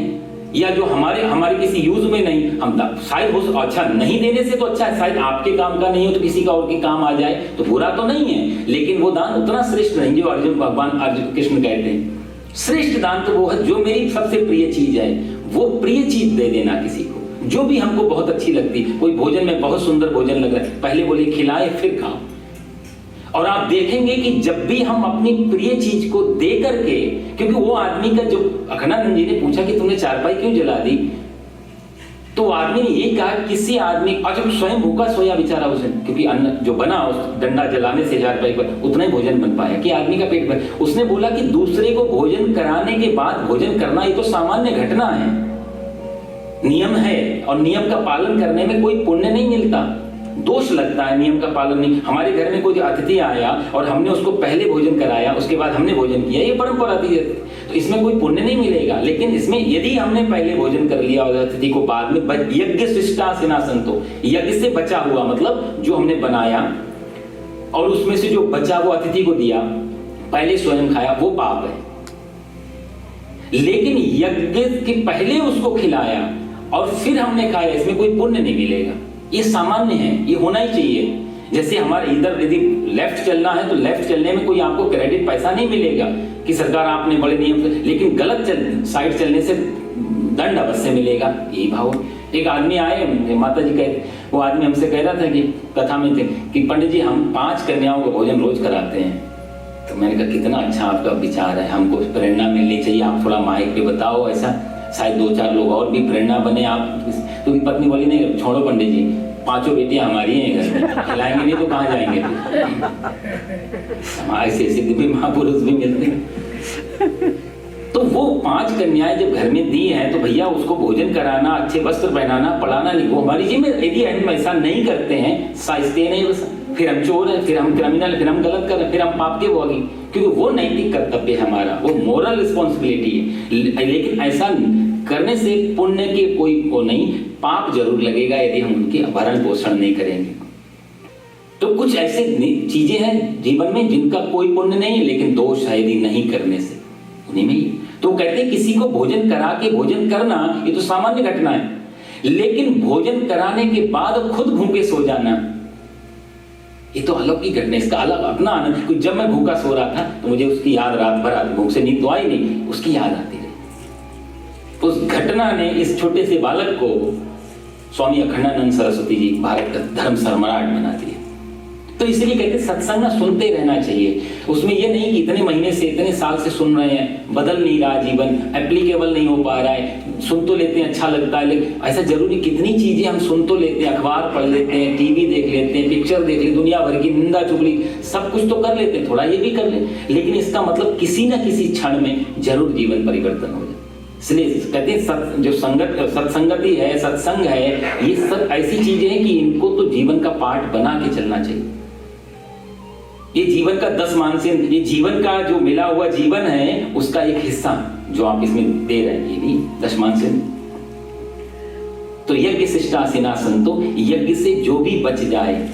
या जो हमारे किसी यूज में नहीं, हम शायद हो अच्छा नहीं देने से तो अच्छा है, शायद आपके काम का नहीं हो तो किसी का और के काम आ जाए तो बुरा तो नहीं है, लेकिन वो दान उतना श्रेष्ठ नहीं जो अर्जुन कृष्ण कहते हैं। श्रेष्ठ दान तो वो है जो मेरी सबसे प्रिय चीज है, वो प्रिय चीज दे देना किसी को, जो भी हमको बहुत अच्छी लगती। कोई भोजन में बहुत सुंदर भोजन लग रहा है, पहले बोले खिलाए फिर खाओ। और आप देखेंगे कि जब भी हम अपनी प्रिय चीज को दे करके, क्योंकि वो आदमी का, जो अखंडानंद जी ने पूछा कि तुमने चारपाई क्यों जला दी, तो आदमी ने ये कहा किसी आदमी, और जब स्वयं भूखा सोया बेचारा उसे, क्योंकि अन्न जो बना उस डंडा जलाने से 1000 रुपए पर उतना ही भोजन बन पाया कि आदमी का पेट भर। उसने बोला कि दूसरे को भोजन कराने के बाद भोजन करना ये तो सामान्य घटना है, नियम है, और नियम का पालन करने में कोई पुण्य नहीं मिलता, दोष लगता है नियम का पालन नहीं। हमारे घर में कोई अतिथि आया और हमने उसको पहले भोजन कराया, उसके बाद हमने भोजन किया, ये परंपरा थी, तो इसमें कोई पुण्य नहीं मिलेगा। लेकिन इसमें यदि हमने पहले भोजन कर लिया और अतिथि को बाद में, यज्ञ शिष्टासिनासंतो, यज्ञ से बचा हुआ मतलब जो हमने बनाया और उसमें से जो बचा वो अतिथि को दिया, पहले स्वयं खाया, वो पाप है। लेकिन यज्ञ के पहले उसको खिलाया और फिर हमने खाया, इसमें कोई पुण्य नहीं मिलेगा। ये सामान्य है, ये होना ही चाहिए। जैसे हमारे इधर यदि लेफ्ट चलना है तो लेफ्ट चलने में कोई आपको क्रेडिट पैसा नहीं मिलेगा कि सरकार आपने बड़े नियम से, लेकिन गलत साइड चलने से दंड अवश्य मिलेगा। यही भाव। एक आदमी आए, माता जी कहे, वो आदमी हमसे कह रहा था कि कथा में थे कि पंडित जी हम 5 कन्याओं का भोजन रोज कराते हैं। तो मैंने कहा कितना अच्छा आपका विचार है, हमको प्रेरणा मिलनी चाहिए, आप थोड़ा माइक पे बताओ, ऐसा शायद 2-4 लोग और भी प्रेरणा बने। आप तो पत्नी बोली नहीं छोड़ो पंडित जी, 5 बेटियां हमारी हैं घर में, खिलाएंगे नहीं तो कहाँ जाएंगे। ऐसे ऐसे दिव्य महापुरुष भी मिलते हैं। तो वो 5 कन्याएं जब घर में दी हैं तो भैया उसको भोजन कराना, अच्छे वस्त्र पहनाना, पढ़ाना नहीं, वो हमारी जिम्मेदारी। यदि हम ऐसा नहीं करते हैं, साइजते नहीं, फिर हम चोर हैं, फिर हम क्रिमिनल, फिर हम गलत कर रहे हैं, फिर हम पाप के भोगी, क्योंकि वो नैतिक कर्तव्य है हमारा, वो मोरल रिस्पॉन्सिबिलिटी है। लेकिन ऐसा करने से पुण्य के कोई वो नहीं, पाप जरूर लगेगा यदि हम उनकी भरण पोषण नहीं करेंगे। तो कुछ ऐसे चीजें हैं जीवन में जिनका कोई पुण्य नहीं है, लेकिन दोष है यदि नहीं करने से, उन्हीं में ही। तो कहते किसी को भोजन करा के भोजन करना ये तो सामान्य घटना है, लेकिन भोजन कराने के बाद खुद भूखे सो जाना ये तो अलौकिक घटना, इसका अलग अपना आनंद। जब मैं भूखा सो रहा था तो मुझे उसकी याद रात भर आती, भूख से नींद तो आई नहीं, उसकी याद आती रही। उस घटना ने इस छोटे से बालक को स्वामी अखंडानंद सरस्वती जी भारत का धर्म सम्राट बना दिया। तो इसलिए कहते सत्संग सुनते रहना चाहिए। उसमें ये नहीं कि इतने महीने से, इतने साल से सुन रहे हैं, बदल नहीं रहा जीवन, एप्लीकेबल नहीं हो पा रहा है, सुन तो लेते हैं अच्छा लगता है, लेकिन ऐसा जरूरी कितनी चीजें हम सुन तो लेते हैं, अखबार पढ़ लेते हैं, टीवी देख लेते हैं, पिक्चर देख लेते, दुनिया भर की निंदा चुगली सब कुछ तो कर लेते हैं, थोड़ा ये भी कर ले, लेकिन इसका मतलब किसी न किसी क्षण में जरूर जीवन परिवर्तन हो जाए। इसलिए कहते हैं जो सत्संगति है, सत्संग है, ये सब ऐसी चीजें हैं कि इनको तो जीवन का पार्ट बना के चलना चाहिए। ये जीवन का 10 मानसिक, ये जीवन का जो मिला हुआ जीवन है उसका एक हिस्सा जो आप इसमें दे रहे हैं, ये भी 10 मानसिक। तो यज्ञ शिष्टासिना संतो, यज्ञ से जो भी बच जाए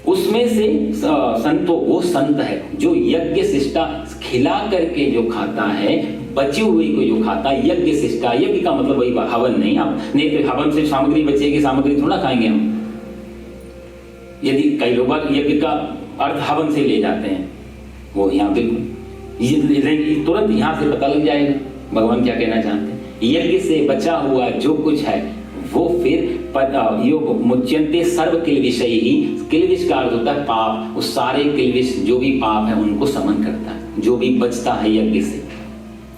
उसमें से संतो, वो संत है जो यज्ञ शिष्टा खिला करके जो खाता है, बचे हुए को जो खाता है। यज्ञ शिष्टा, यज्ञ का मतलब वही हवन नहीं, आप नहीं तो हवन से सामग्री बचेगी, सामग्री थोड़ा खाएंगे हम। यदि कई लोग यज्ञ का अर्थ हवन से ले जाते हैं, वो यहाँ बिल्कुल तुरंत यहाँ से पता लग जाएगा भगवान क्या कहना चाहते हैं। यज्ञ से बचा हुआ जो कुछ है वो फिर योग मुच्यन्ते सर्व किल्विषय ही, किल्विष का अर्थ होता है पाप, उस सारे किल्विष जो भी पाप है उनको समन करता है। जो भी बचता है यज्ञ से,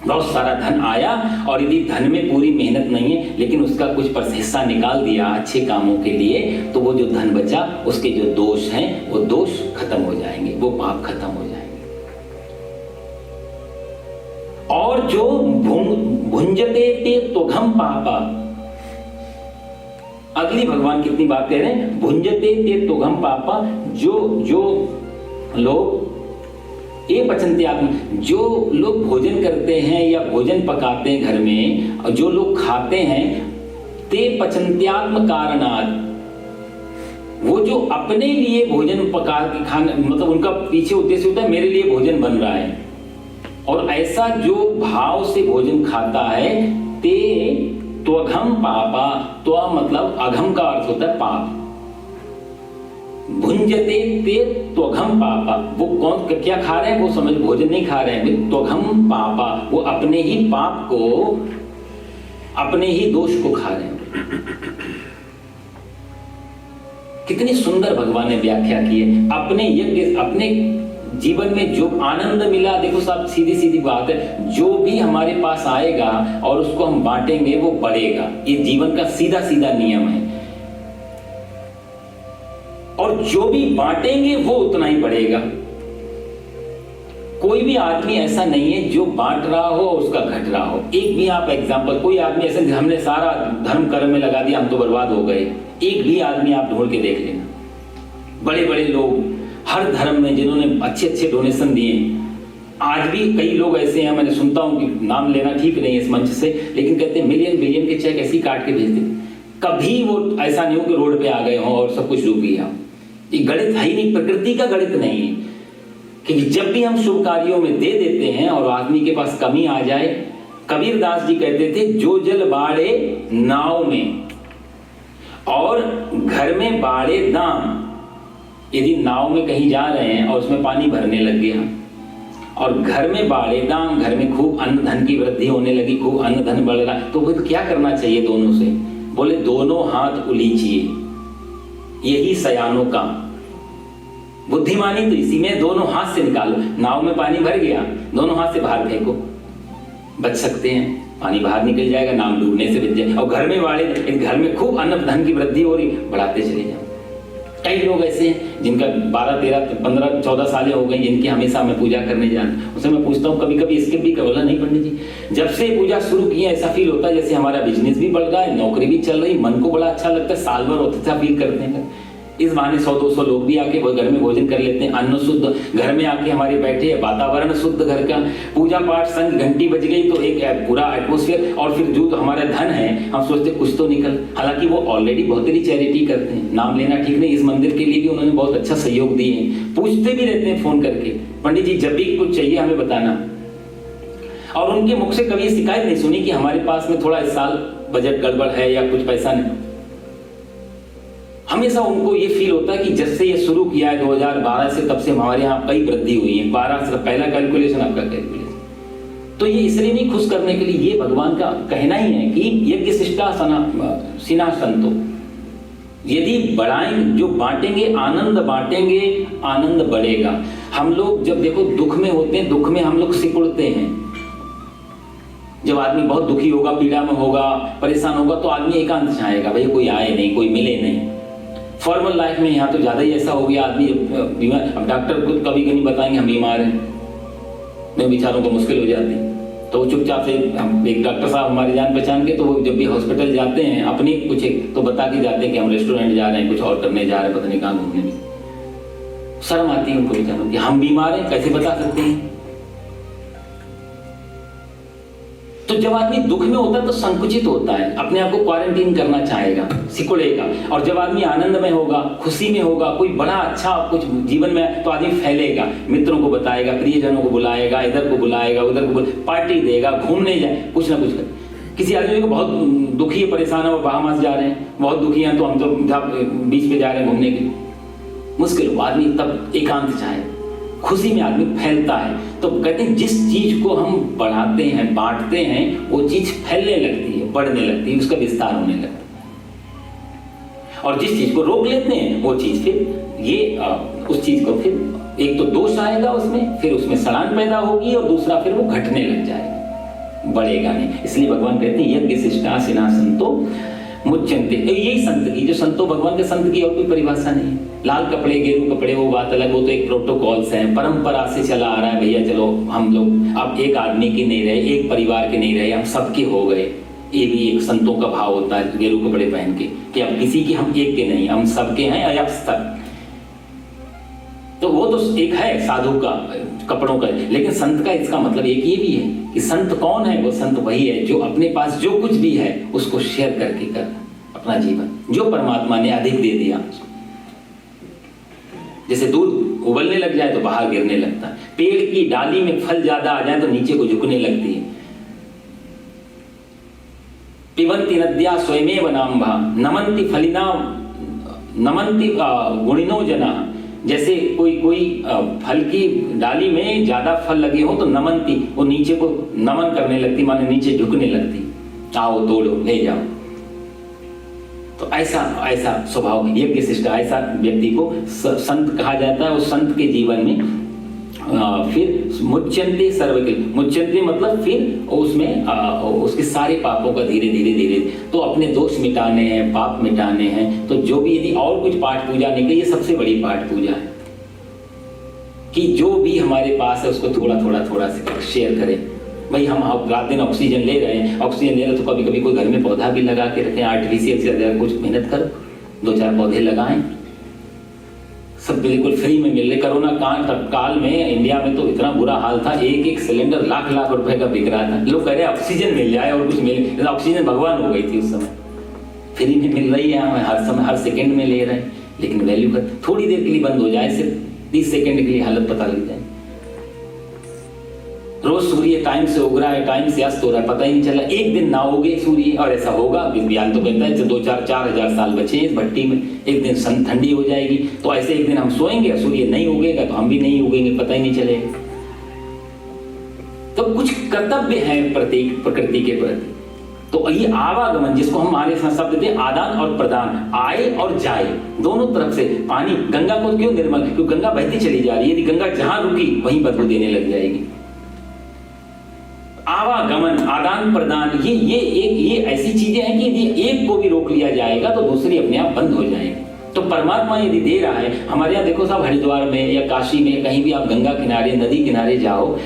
बहुत सारा धन आया और यदि धन में पूरी मेहनत नहीं है लेकिन उसका कुछ हिस्सा निकाल दिया अच्छे कामों के लिए, तो वो जो धन बचा उसके जो दोष हैं वो दोष खत्म हो जाएंगे, वो पाप खत्म हो जाएंगे। और जो भुंजते ते त्वघम पापा, अगली भगवान कितनी बात कह रहे हैं, भुंजते ते त्वघम पापा, जो लोग ये पचन्त्यात्म, जो लोग भोजन करते हैं या भोजन पकाते हैं घर में, और जो लोग खाते हैं, ते पचन्त्यात्म कारणात्, वो जो अपने लिए भोजन पका के खाना, मतलब उनका पीछे उद्देश्य होता है मेरे लिए भोजन बन रहा है, और ऐसा जो भाव से भोजन खाता है, ते त्वघम पापा, त्व मतलब अघम का अर्थ होता है पाप, भुंजते ते त्वघम पापा, वो कौन क्या खा रहे हैं वो समझ, भोजन नहीं खा रहे हैं, त्वघम पापा, वो अपने ही पाप को, अपने ही दोष को खा रहे हैं। कितनी सुंदर भगवान ने व्याख्या की है। अपने यज्ञ, अपने जीवन में जो आनंद मिला, देखो साहब सीधी सीधी बात है, जो भी हमारे पास आएगा और उसको हम बांटेंगे वो बढ़ेगा। ये जीवन का सीधा सीधा नियम है। और जो भी बांटेंगे वो उतना ही बढ़ेगा। कोई भी आदमी ऐसा नहीं है जो बांट रहा हो उसका घट रहा हो। एक भी आप एग्जांपल, कोई आदमी ऐसे हमने सारा धर्म कर्म में लगा दिया हम तो बर्बाद हो गए, एक भी आदमी आप ढूंढ के देख लेना। बड़े बड़े लोग हर धर्म में जिन्होंने अच्छे अच्छे डोनेशन दिए, आज भी कई लोग ऐसे हैं, मैंने सुनता हूं कि नाम लेना ठीक नहीं है इस मंच से, लेकिन कहते हैं मिलियन बिलियन के चेक ऐसे ही काट के भेज देते। कभी वो ऐसा नहीं हो कि रोड पे आ गए हों और सब कुछ डूब गया। ये गणित है ही नहीं, प्रकृति का गणित नहीं है। क्योंकि जब भी हम शुभ कार्यों में दे देते हैं और आदमी के पास कमी आ जाए, कबीरदास जी कहते थे जो जल बाड़े नाव में और घर में बाड़े दाम। यदि नाव में कहीं जा रहे हैं और उसमें पानी भरने लग गया और घर में बाड़े दाम, घर में खूब अन्न धन की वृद्धि होने लगी, खूब अन्न धन बढ़ रहा, तो वो क्या करना चाहिए दोनों से? बोले दोनों हाथ उलीचिए, यही सयानों का। बुद्धिमानी तो इसी में, दोनों हाथ से निकालो। नाव में पानी भर गया, दोनों हाथ से बाहर फेंको, बच सकते हैं। पानी बाहर निकल जाएगा, नाव डूबने से बच जाए। और घर में वाले, घर में खूब अन्न धन की वृद्धि हो रही, बढ़ाते चले जाओ। कई लोग ऐसे हैं जिनका 12, 13, 15, 14 सालें हो गई, जिनकी हमेशा मैं पूजा करने जाता, उससे मैं पूछता हूँ कभी कभी स्किप भी बोला नहीं पंडित जी, जब से पूजा शुरू की है ऐसा फील होता है जैसे हमारा बिजनेस भी बढ़ रहा है, नौकरी भी चल रही, मन को बड़ा अच्छा लगता है, साल भर अच्छा फील करते हैं। इस बहाने 100-200 लोग भी आके वो घर में भोजन कर लेते हैं, अन्न शुद्ध घर में आके हमारे बैठे, वातावरण शुद्ध घर का, पूजा पाठ संग घंटी बज गई तो एक पूरा एटमोस्फेयर। और फिर जो हमारा धन है हम सोचते कुछ तो निकल, हालांकि वो ऑलरेडी बहुत बड़ी चैरिटी करते हैं, नाम लेना ठीक नहीं, इस मंदिर के लिए भी उन्होंने बहुत अच्छा सहयोग दिए हैं, पूछते भी रहते हैं फोन करके, पंडित जी जब भी कुछ चाहिए हमें बताना। और उनके मुख से कभी शिकायत नहीं सुनी कि हमारे पास में थोड़ा इस साल बजट गड़बड़ है या कुछ पैसा नहीं। हमेशा उनको ये फील होता है कि जब से ये शुरू किया है 2012 से, तब से हमारे यहाँ कई वृद्धि हुई है। 12 से पहला कैलकुलेशन, आपका कैलकुलेशन। तो ये इसलिए नहीं, खुश करने के लिए, ये भगवान का कहना ही है कि यज्ञ शिष्टा सिना संतो, यदि बढ़ाएं, जो बांटेंगे आनंद बांटेंगे, आनंद बढ़ेगा। हम लोग जब देखो दुख में होते हैं, दुख में हम लोग सिकुड़ते हैं। जब आदमी बहुत दुखी होगा, पीड़ा में होगा, परेशान होगा, तो आदमी एकांत चाहेगा, भाई कोई आए नहीं, कोई मिले नहीं। फॉर्मल लाइफ में यहाँ तो ज्यादा ही ऐसा हो गया, आदमी बीमार, अब डॉक्टर खुद कभी नहीं बताएंगे हम बीमार हैं, नहीं बेचारों को मुश्किल हो जाती। तो चुपचाप से हम, एक डॉक्टर साहब हमारे जान पहचान के, तो वो जब भी हॉस्पिटल जाते हैं अपनी कुछ तो बता के जाते हैं कि हम रेस्टोरेंट जा रहे हैं, कुछ और करने जा रहे हैं, पता नहीं कहाँ घूमने में। शर्म आती है उनको बेचारों कि हम बीमार हैं, कैसे बता सकते हैं। तो जब आदमी दुख में होता है तो संकुचित होता है, अपने आप को क्वारंटीन करना चाहेगा, सिकुड़ेगा। और जब आदमी आनंद में होगा, खुशी में होगा, कोई बड़ा अच्छा कुछ जीवन में, तो आदमी फैलेगा, मित्रों को बताएगा, प्रियजनों को बुलाएगा, इधर को बुलाएगा, उधर को पार्टी देगा, घूमने जाए, कुछ ना कुछ कर। किसी आदमी को बहुत दुखी है, परेशान है, वो बाहमास जा रहे हैं, बहुत दुखी हैं, तो हम तो बीच पे जा रहे हैं घूमने के, मुश्किल हो। आदमी तब एकांत चाहे, खुशी में आदमी फैलता है। तो कहते हैं जिस चीज को हम बढ़ाते हैं, बांटते हैं, वो चीज फैलने लगती है, बढ़ने लगती है, उसका विस्तार होने लगता है। और जिस चीज को रोक लेते हैं वो चीज फिर ये उस चीज को फिर एक तो दोष आएगा उसमें, फिर उसमें सड़ान पैदा होगी, और दूसरा फिर वो घटने लग जाएगा, बढ़ेगा नहीं। इसलिए भगवान कहते हैं यज्ञ शिष्टा सिना संतो मुच्यन्ते। यही संत की, जो संतो भगवान के संत की और कोई परिभाषा नहीं है। लाल कपड़े, गेरू कपड़े, वो बात अलग, वो तो एक प्रोटोकॉल्स हैं, परंपरा से चला आ रहा है। भैया चलो हम लोग अब एक आदमी के नहीं रहे, एक परिवार के नहीं रहे, हम सबके हो गए। ये भी एक संतों का भाव होता है गेरू कपड़े पहन के, कि अब किसी की हम एक के नहीं, हम सबके हैं अयस्तर। तो वो तो एक है साधु का, कपड़ों का, लेकिन संत का इसका मतलब एक ये भी है कि संत कौन है? वो संत वही है जो अपने पास जो कुछ भी है उसको शेयर करके कर अपना जीवन, जो परमात्मा ने अधिक दे दिया। जैसे दूध उबलने लग जाए तो बाहर गिरने लगता है, पेड़ की डाली में फल ज्यादा आ जाए तो नीचे को झुकने लगती है। पिबन्ति नद्या स्वयमेव नाम्भा नमन्ति फलिना नमन्ति गुणिनो जना। जैसे कोई फल की डाली में ज्यादा फल लगे हो तो नमन्ति, वो नीचे को नमन करने लगती, माने नीचे झुकने लगती, आओ तोड़ो ले जाओ। तो ऐसा स्वभाव यज्ञ शिष्ट, ऐसा व्यक्ति को संत कहा जाता है। उस संत के जीवन में फिर मुच्यन्ते सर्वकिल, मुच्यन्ते मतलब फिर उसमें उसके सारे पापों का धीरे धीरे धीरे, तो अपने दोष मिटाने हैं, पाप मिटाने हैं, तो जो भी यदि और कुछ पाठ पूजा नहीं की, ये सबसे बड़ी पाठ पूजा है कि जो भी हमारे पास है उसको थोड़ा थोड़ा थोड़ा से शेयर करें। भाई हम रात दिन ऑक्सीजन ले रहे हैं, ऑक्सीजन ले रहे तो कभी कभी कोई घर में पौधा भी लगा के रखें, आर्टिफिशियल से ज़्यादा कुछ मेहनत करो, 2-4 पौधे लगाएं, सब बिल्कुल फ्री में मिल रहे। कोरोना काल में इंडिया में तो इतना बुरा हाल था, एक सिलेंडर लाख लाख रुपए का बिक रहा था। लोग कह रहे ऑक्सीजन मिल जाए और कुछ मिले, ऑक्सीजन भगवान हो गई थी उस समय, फ्री में मिल रही है, हमें हर समय हर सेकंड में ले रहे हैं, लेकिन वैल्यू का थोड़ी देर के लिए बंद हो जाए, सिर्फ 30 सेकंड के लिए हालत पता लग जाए। रोज सूर्य टाइम से उग रहा है, टाइम से अस्त हो रहा है, पता ही नहीं चला, एक दिन ना उगे सूर्य, और ऐसा होगा विज्ञान तो कहता है 2-4 हजार साल बचे इस भट्टी में, एक दिन सन ठंडी हो जाएगी, तो ऐसे एक दिन हम सोएंगे, सूर्य नहीं उगेगा तो हम भी नहीं उगेंगे, पता ही नहीं चलेगा। तो कुछ कर्तव्य है प्रकृति के प्रति। तो ये आवागमन, जिसको हम हमारे शब्द देते हैं आदान और प्रदान, आए और जाए, दोनों तरफ से पानी। गंगा को क्यों निर्मल, क्योंकि गंगा बहती चली जा रही है, यदि गंगा जहां रुकी वहीं बदबू देने लग जाएगी। आवागमन, आदान प्रदान, ये ऐसी चीजें हैं कि यदि एक को भी रोक लिया जाएगा तो दूसरी अपने आप बंद हो जाएगी। तो परमात्मा यदि दे रहा है, हमारे यहाँ देखो साहब, हरिद्वार में या काशी में, कहीं भी आप गंगा किनारे, नदी किनारे जाओ,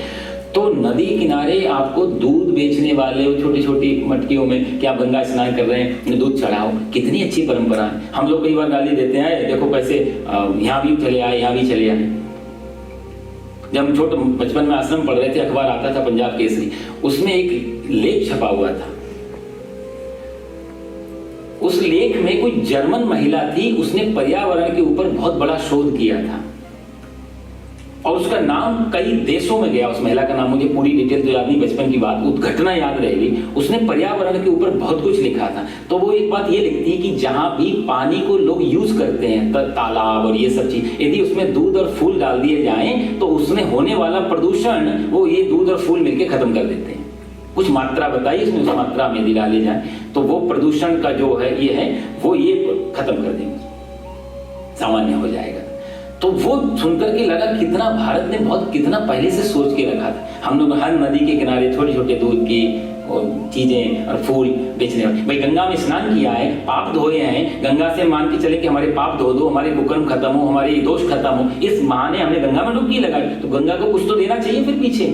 तो नदी किनारे आपको दूध बेचने वाले छोटी छोटी मटकियों में, क्या गंगा स्नान कर रहे हैं, दूध चढ़ाओ, कितनी अच्छी परंपरा है। हम लोग कई बार गाली देते हैं, देखो कैसे यहाँ भी चले आए, यहाँ भी चले आए। जब हम छोटे बचपन में आश्रम पढ़ रहे थे, अखबार आता था पंजाब केसरी, उसमें एक लेख छपा हुआ था। उस लेख में कोई जर्मन महिला थी, उसने पर्यावरण के ऊपर बहुत बड़ा शोध किया था, और उसका नाम कई देशों में गया। उस महिला का नाम मुझे पूरी डिटेल तो याद नहीं, बचपन की बात, घटना याद रहेगी। उसने पर्यावरण के ऊपर बहुत कुछ लिखा था। तो वो एक बात ये लिखती है कि जहां भी पानी को लोग यूज करते हैं, तालाब और ये सब चीज, यदि उसमें दूध और फूल डाल दिए जाएं तो उसमें होने वाला प्रदूषण वो ये दूध और फूल मिलकर खत्म कर देते हैं। कुछ मात्रा बताइए, इसमें उस मात्रा में यदि डाले जाए तो वो प्रदूषण का जो है वो ये खत्म कर देंगे, सामान्य हो जाएगा। तो वो सुनकर के लगा कितना भारत ने बहुत कितना पहले से सोच के रखा था। हम लोग हर नदी के किनारे छोटे छोटे दूध की चीजें और फूल बेचने वाले। भाई गंगा में स्नान किया है, पाप धोए हैं, गंगा से मान के चले कि हमारे पाप धो दो, हमारे कुकर्म खत्म हो, हमारे दोष खत्म हो, इस माने हमने गंगा में डुबकी लगाई, तो गंगा को कुछ तो देना चाहिए, फिर पीछे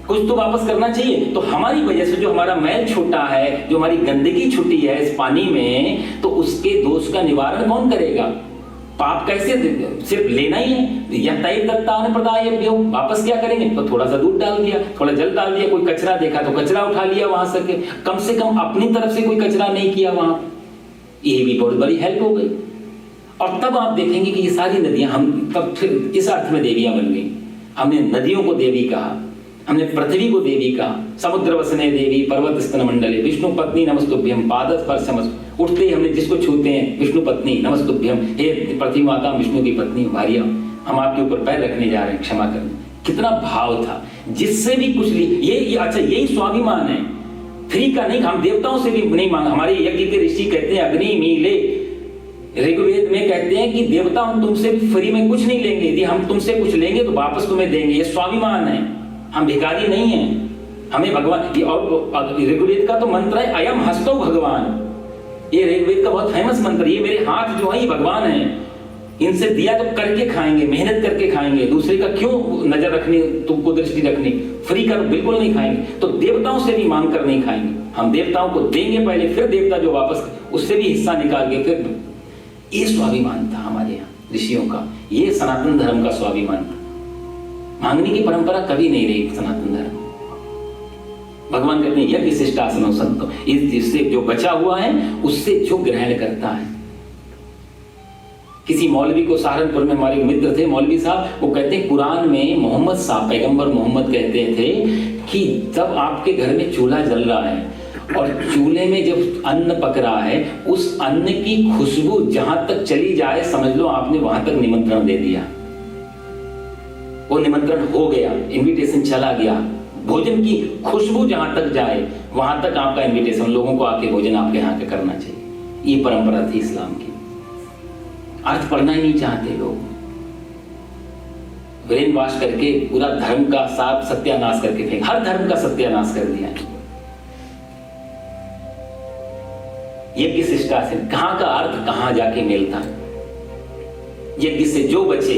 कुछ तो वापस करना चाहिए। तो हमारी वजह से जो हमारा मैल छूटा है, जो हमारी गंदगी छूटी है इस पानी में, तो उसके दोष का निवारण कौन करेगा? पाप कैसे, सिर्फ लेना ही है, या तय दत्तान प्रदायभ्यो, वापस क्या करेंगे? तो थोड़ा सा दूध डाल दिया, थोड़ा जल डाल दिया, कोई कचरा देखा तो कचरा उठा लिया वहां से, कम कम अपनी तरफ से कोई कचरा नहीं किया वहां, ये भी बहुत बड़ी हेल्प हो गई। और तब आप देखेंगे कि ये सारी नदियां, हम तब फिर इस अर्थ में देवियां बन गई। हमने नदियों को देवी कहा, हमने पृथ्वी को देवी कहा, समुद्र वसने देवी पर्वत स्तन मंडले विष्णु पत्नी नमस्तुभ्यम पाद स्पर्शम, उठते हमने जिसको छूते हैं विष्णु पत्नी नमस्तुभ्यम, हे पृथ्वी माता विष्णु की पत्नी भारिया, हम आपके ऊपर पैर रखने जा रहे हैं, क्षमा करना। कितना भाव था, जिससे भी कुछ ये अच्छा, यही स्वाभिमान है, फ्री का नहीं। हम देवताओं से भी नहीं मांग, हमारे यज्ञ के ऋषि कहते हैं अग्नि मीले, ऋग्वेद में कहते हैं कि देवता हम तुमसे फ्री में कुछ नहीं लेंगे, यदि हम तुमसे कुछ लेंगे तो वापस तुम्हें देंगे। ये स्वाभिमान है, हम भिखारी नहीं हैं, हमें भगवान। और ऋग्वेद का तो मंत्र है अयम हस्तो भगवान, ये ऋग्वेद का बहुत फेमस मंत्र, ये मेरे हाथ जो है ये भगवान है, इनसे दिया तो करके खाएंगे, मेहनत करके खाएंगे, दूसरे का क्यों नजर रखनी, तुमको दृष्टि रखनी, फ्री का बिल्कुल नहीं खाएंगे। तो देवताओं से भी मांग कर नहीं खाएंगे, हम देवताओं को देंगे पहले, फिर देवता जो वापस उससे भी हिस्सा निकाल के फिर। ये स्वाभिमान था हमारे यहाँ ऋषियों का, ये सनातन धर्म का स्वाभिमान था। मांगने की परंपरा कभी नहीं रही सनातन धर्म। भगवान कहते हैं यज्ञ शिष्टासनो संतो, इससे जो बचा हुआ है उससे जो ग्रहण करता है। किसी मौलवी को, सहारनपुर में हमारे मित्र थे मौलवी साहब, वो कहते हैं कुरान में मोहम्मद साहब, पैगंबर मोहम्मद कहते थे कि जब आपके घर में चूल्हा जल रहा है और चूल्हे में जब अन्न पक रहा है, उस अन्न की खुशबू जहां तक चली जाए, समझ लो आपने वहां तक निमंत्रण दे दिया, वो निमंत्रण हो गया, इनविटेशन चला गया। भोजन की खुशबू जहां तक जाए वहां तक आपका इनविटेशन, लोगों को आके भोजन आपके यहाँ का करना चाहिए। ये परंपरा थी इस्लाम की। अर्थ पढ़ना ही नहीं चाहते लोग, ब्रेन वॉश करके पूरा धर्म का साफ सत्यानाश करके फेंक, हर धर्म का सत्यानाश कर दिया है। यज्ञ शिष्टाचार कहां का अर्थ कहां जाके मिलता है। यज्ञ से जो बचे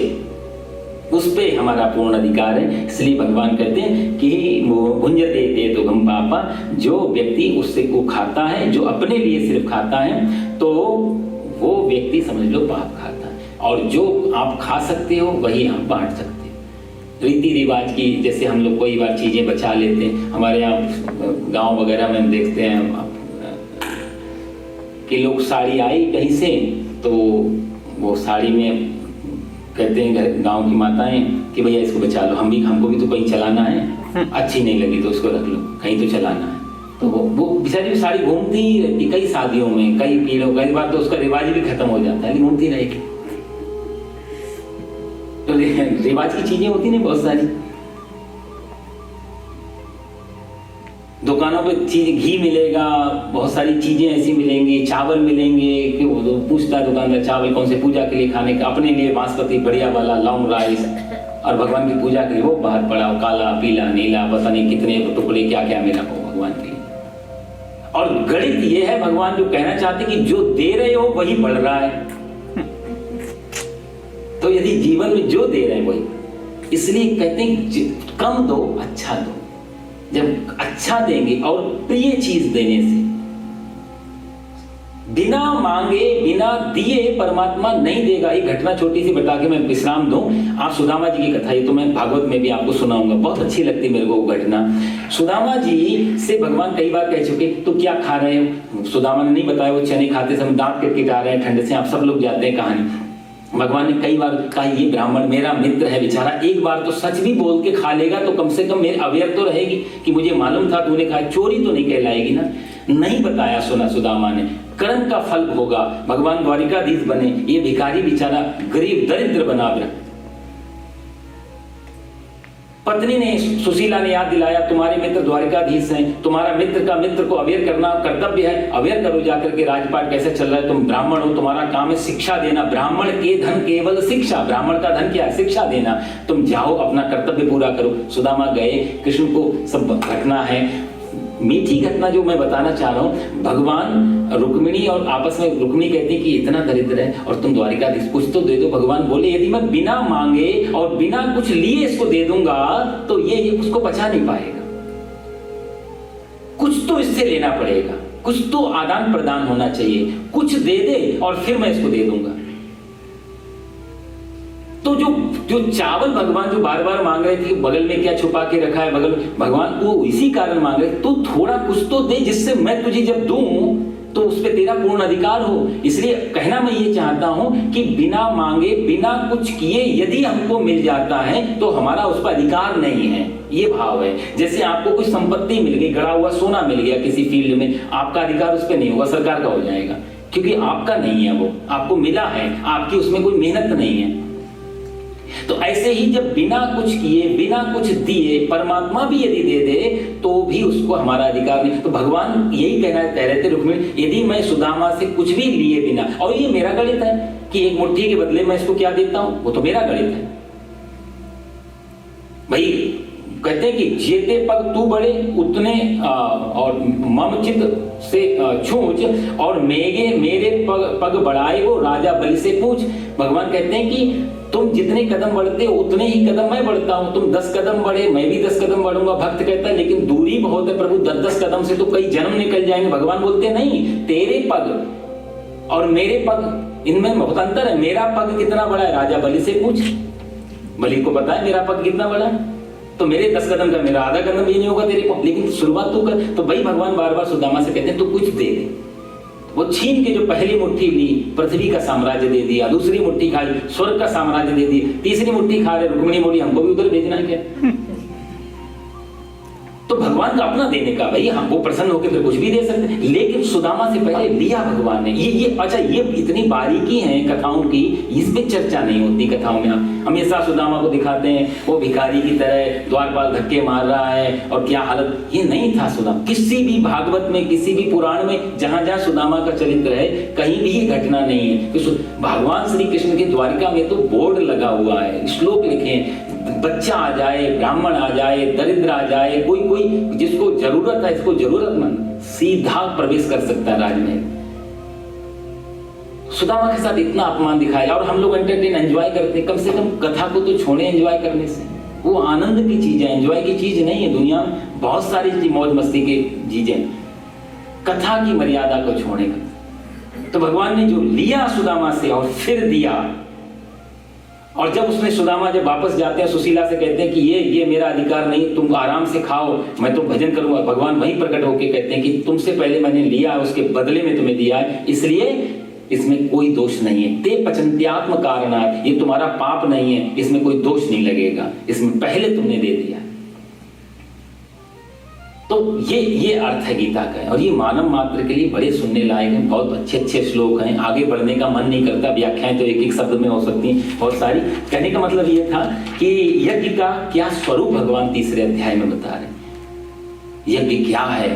उस पे हमारा पूर्ण अधिकार है। इसलिए भगवान कहते हैं कि भुंजते ते तो गम पापा, जो व्यक्ति उससे को खाता है, जो अपने लिए सिर्फ खाता है, तो वो व्यक्ति समझ लो पाप खाता है। और जो आप खा सकते हो वही आप बांट सकते हो। रीति रिवाज की जैसे हम लोग कोई बार चीजें बचा लेते हैं, हमारे यहाँ गांव वगैरह में हम देखते हैं कि लोग साड़ी आई कहीं से, तो वो साड़ी में कहते हैं गांव की माताएं कि भैया इसको बचा लो, हमको भी तो कहीं चलाना है, अच्छी नहीं लगी तो उसको रख लो, कहीं तो चलाना है। तो वो बेचारी साड़ी घूमती ही रहती, कई शादियों में, कई पीढ़ियों, कई बार तो उसका रिवाज भी खत्म हो जाता है, घूमती रहेगी। तो रिवाज की चीजें होती नहीं बहुत सारी। दुकानों पे चीज घी मिलेगा, बहुत सारी चीजें ऐसी मिलेंगी, चावल मिलेंगे कि वो तो पूछता है दुकानदार चावल कौन से पूजा के लिए खाने का, अपने लिए बासमती बढ़िया वाला लौंग राइस, और भगवान की पूजा के लिए वो बाहर पड़ा काला पीला नीला पता नहीं कितने टुकड़े क्या क्या मिला हो भगवान के लिए। और गणित ये है, भगवान जो कहना चाहते कि जो दे रहे हो वही बढ़ रहा है। तो यदि जीवन में जो दे रहे हैं वही, इसलिए कहते हैं कम दो अच्छा दो। जब अच्छा देंगे और प्रिय चीज देने से, बिना मांगे बिना दिए परमात्मा नहीं देगा। एक घटना छोटी सी बता के मैं विश्राम दूं। आप सुदामा जी की कथा, ये तो मैं भागवत में भी आपको सुनाऊंगा, बहुत अच्छी लगती मेरे को वो घटना। सुदामा जी से भगवान कई बार कह चुके तो क्या खा रहे हो, सुदामा ने नहीं बताया, वो चने खाते समय दांत किटकिटा रहे हैं ठंड से, आप सब लोग जाते हैं कहानी। भगवान ने कई बार कहा ये ब्राह्मण मेरा मित्र है बेचारा, एक बार तो सच भी बोल के खा लेगा तो कम से कम मेरे अवेयर तो रहेगी कि मुझे मालूम था तूने खाया, चोरी तो नहीं कहलाएगी ना। नहीं बताया सुना सुदामा ने, कर्म का फल भोगा, भगवान द्वारिकाधीश बने, ये भिखारी बेचारा गरीब दरिद्र बना रहा। पत्नी ने सुशीला ने याद दिलाया तुम्हारे मित्र द्वारिकाधीश हैं, तुम्हारा मित्र का मित्र को अवेयर करना कर्तव्य है, अवेयर करो जाकर के राजपाट कैसे चल रहा है, तुम ब्राह्मण हो, तुम्हारा काम है शिक्षा देना, ब्राह्मण के धन केवल शिक्षा, ब्राह्मण का धन क्या है शिक्षा देना, तुम जाओ अपना कर्तव्य पूरा करो। सुदामा गए, कृष्ण को सब घटना है, मीठी घटना जो मैं बताना चाह रहा हूं, भगवान रुक्मिणी और आपस में रुक्मिणी कहती कि इतना दरिद्र है और तुम द्वारिकाधीश कुछ तो दे दो। भगवान बोले यदि मैं बिना मांगे और बिना कुछ लिए इसको दे दूंगा तो ये उसको बचा नहीं पाएगा, कुछ तो इससे लेना पड़ेगा, कुछ तो आदान प्रदान होना चाहिए, कुछ दे दे और फिर मैं इसको दे दूंगा। तो जो चावल भगवान जो बार बार मांग रहे थे बगल में क्या छुपा के रखा है, बगल में भगवान वो इसी कारण मांग रहे, तो थोड़ा कुछ तो दे जिससे मैं तुझे जब दूं तो उस पे तेरा पूर्ण अधिकार हो। इसलिए कहना मैं ये चाहता हूं कि बिना मांगे बिना कुछ किए यदि हमको मिल जाता है तो हमारा उस पर अधिकार नहीं है, ये भाव है। जैसे आपको कोई संपत्ति मिल गई, गड़ा हुआ सोना मिल गया किसी फील्ड में, आपका अधिकार उस पर नहीं होगा, सरकार का हो जाएगा, क्योंकि आपका नहीं है, वो आपको मिला है, आपकी उसमें कोई मेहनत नहीं है। तो ऐसे ही जब बिना कुछ किए बिना कुछ दिए परमात्मा भी यदि दे दे तो भी उसको हमारा अधिकार नहीं। तो भगवान यही कह रहे थे रुक्मिणी, यदि मैं सुदामा से कुछ भी लिए बिना, और ये मेरा गणित है कि एक मुट्ठी के बदले मैं इसको क्या देता हूं, वो तो मेरा गणित है भाई। कहते हैं कि जेते पग तू बड़े उतने और मम चित से छूच, और मेरे पग बढ़ाए वो राजा बलि से पूछ। भगवान कहते हैं कि तुम जितने कदम बढ़ते हो उतने ही कदम मैं बढ़ता हूं, तुम 10 कदम बढ़े मैं भी 10 कदम बढ़ूंगा। भक्त कहता है लेकिन दूरी बहुत है प्रभु, 10-10 कदम से तो कई जन्म निकल जाएंगे। भगवान बोलते नहीं, तेरे पग और मेरे पग इनमें बहुत अंतर है। मेरा पग कितना बड़ा है राजा बलि से पूछ, बलि को पता है मेरा पग कितना बड़ा है, तो मेरे 10 कदम का मेरा आधा कदम भी नहीं होगा तेरे को, लेकिन शुरुआत तू कर। तो भाई भगवान बार बार सुदामा से कहते हैं तू कुछ दे दे। वो छीन के जो पहली मुट्ठी ली पृथ्वी का साम्राज्य दे दिया, दूसरी मुट्ठी खाई स्वर्ग का साम्राज्य दे दिया, तीसरी मुट्ठी खा रहे रुक्मिणी बोली हमको भी उधर भेजना है क्या। तो भगवान का अपना देने का भाई, हम वो प्रसन्न होकर फिर कुछ भी दे सकते हैं, लेकिन सुदामा से पहले लिया भगवान ने। ये अच्छा, ये इतनी बारीकी है कथाओं की, इस पे चर्चा नहीं होती कथाओं में। हम हमेशा सुदामा को दिखाते हैं वो भिखारी की तरह द्वारपाल धक्के मार रहा है और क्या हालत, ये नहीं था सुदामा। किसी भी भागवत में किसी भी पुराण में जहां जहां सुदामा का चरित्र है कहीं भी ये घटना नहीं है। तो भगवान श्री कृष्ण के द्वारिका में तो बोर्ड लगा हुआ है, श्लोक लिखे हैं, बच्चा आ जाए, ब्राह्मण आ जाए, दरिद्र आ जाए, कोई कोई जिसको जरूरत है, इसको जरूरतमंद सीधा प्रवेश कर सकता है राजमहल। सुदामा के साथ इतना अपमान दिखाया और हम लोग एंटरटेन एंजॉय करते हैं। कम से कम कथा को तो छोड़े एंजॉय करने से, वो आनंद की चीज है, एंजॉय की चीज नहीं है। दुनिया में बहुत सारी मौज मस्ती की चीजें, कथा की मर्यादा को छोड़ेगा। तो भगवान ने जो लिया सुदामा से और फिर दिया, और जब उसने सुदामा जब वापस जाते हैं सुशीला से कहते हैं कि ये मेरा अधिकार नहीं, तुम आराम से खाओ, मैं तो भजन करूंगा। भगवान वहीं प्रकट होकर कहते हैं कि तुमसे पहले मैंने लिया, उसके बदले में तुम्हें दिया है, इसलिए इसमें कोई दोष नहीं है। ते पचंत्यात्म कारणात्, ये तुम्हारा पाप नहीं है, इसमें कोई दोष नहीं लगेगा, इसमें पहले तुमने दे दिया। तो ये अर्थ है गीता का, और ये मानव मात्र के लिए बड़े सुनने लायक हैं। बहुत अच्छे अच्छे श्लोक हैं, आगे बढ़ने का मन नहीं करता, व्याख्याएं तो एक एक शब्द में हो सकती हैं बहुत सारी। कहने का मतलब ये था कि यज्ञ का क्या स्वरूप भगवान तीसरे अध्याय में बता रहे। यज्ञ क्या है,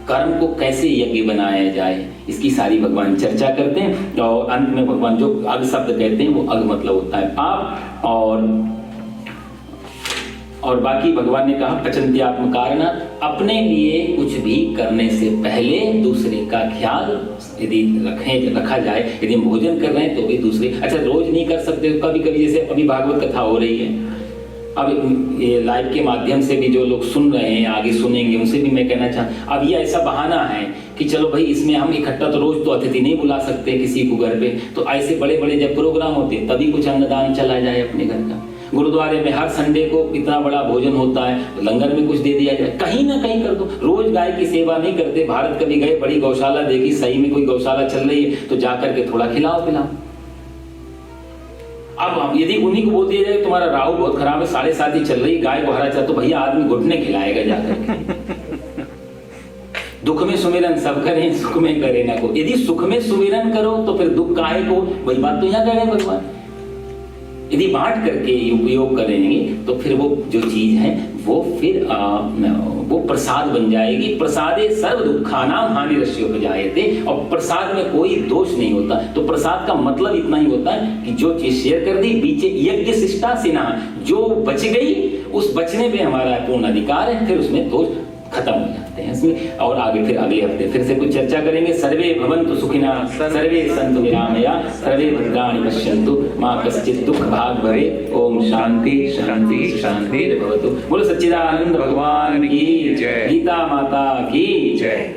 कर्म को कैसे यज्ञ बनाया जाए, इसकी सारी भगवान चर्चा करते हैं। और अंत में भगवान जो अग शब्द कहते हैं, वो अग मतलब होता है पाप, और बाकी भगवान ने कहा पचंत्यात्म कारण, अपने लिए कुछ भी करने से पहले दूसरे का ख्याल यदि रखा जाए। यदि हम भोजन कर रहे हैं तो भी दूसरे, अच्छा रोज नहीं कर सकते, कभी कभी, जैसे अभी भागवत कथा हो रही है, अब ये लाइव के माध्यम से भी जो लोग सुन रहे हैं, आगे सुनेंगे, उनसे भी मैं कहना चाहता, अब ये ऐसा बहाना है कि चलो भाई इसमें हम इकट्ठा तो रोज तो अतिथि नहीं बुला सकते किसी को घर पे, तो ऐसे बड़े बड़े जब प्रोग्राम होते तभी कुछ अन्नदान चला जाए अपने घर का। गुरुद्वारे में हर संडे को इतना बड़ा भोजन होता है, लंगर में कुछ दे दिया जाए, कहीं ना कहीं कर दो। रोज गाय की सेवा नहीं करते, भारत कभी गए, बड़ी गौशाला देखी, सही में कोई गौशाला चल रही है तो जाकर के थोड़ा खिलाओ पिलाओ। अब यदि उन्हीं को बोल दिया जाए तुम्हारा राहु बहुत खराब है, 7:30 ही चल रही, गाय को हरा चाह, तो भैया आदमी घुटने खिलाएगा जाकर के। दुख में सुमिरन सब करें, सुख में करे ना को। यदि सुख में सुमिरन करो तो फिर दुख काहे को, वही बात तो यहाँ कह रहे हैं भगवान। यदि बांट करके उपयोग करेंगे तो फिर वो जो चीज है वो फिर वो प्रसाद बन जाएगी। प्रसादे सर्व दुखानाम हानिरस्य हो जायते, और प्रसाद में कोई दोष नहीं होता। तो प्रसाद का मतलब इतना ही होता है कि जो चीज शेयर कर दी, बीचे यज्ञ शिष्टा सिन्हा, जो बच गई उस बचने पे हमारा पूर्ण अधिकार है, फिर उसमें दोष खत्म हो जाते हैं इसमें। और आगे फिर अगले हफ्ते फिर से कुछ चर्चा करेंगे। सर्वे भवन्तु सुखिनः, सर्वे सन्तु निरामया, सर्वे भद्राणि पश्यन्तु, मा कश्चित् दुःख भाग् भवेत्। ओम शांति शांति शांति भवतु। बोलो सच्चिदानंद भगवान की जय, गीता माता की जय।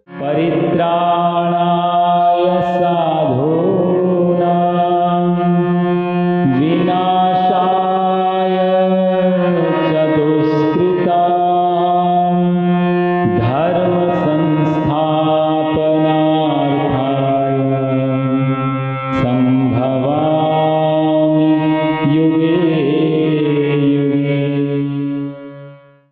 परित्राण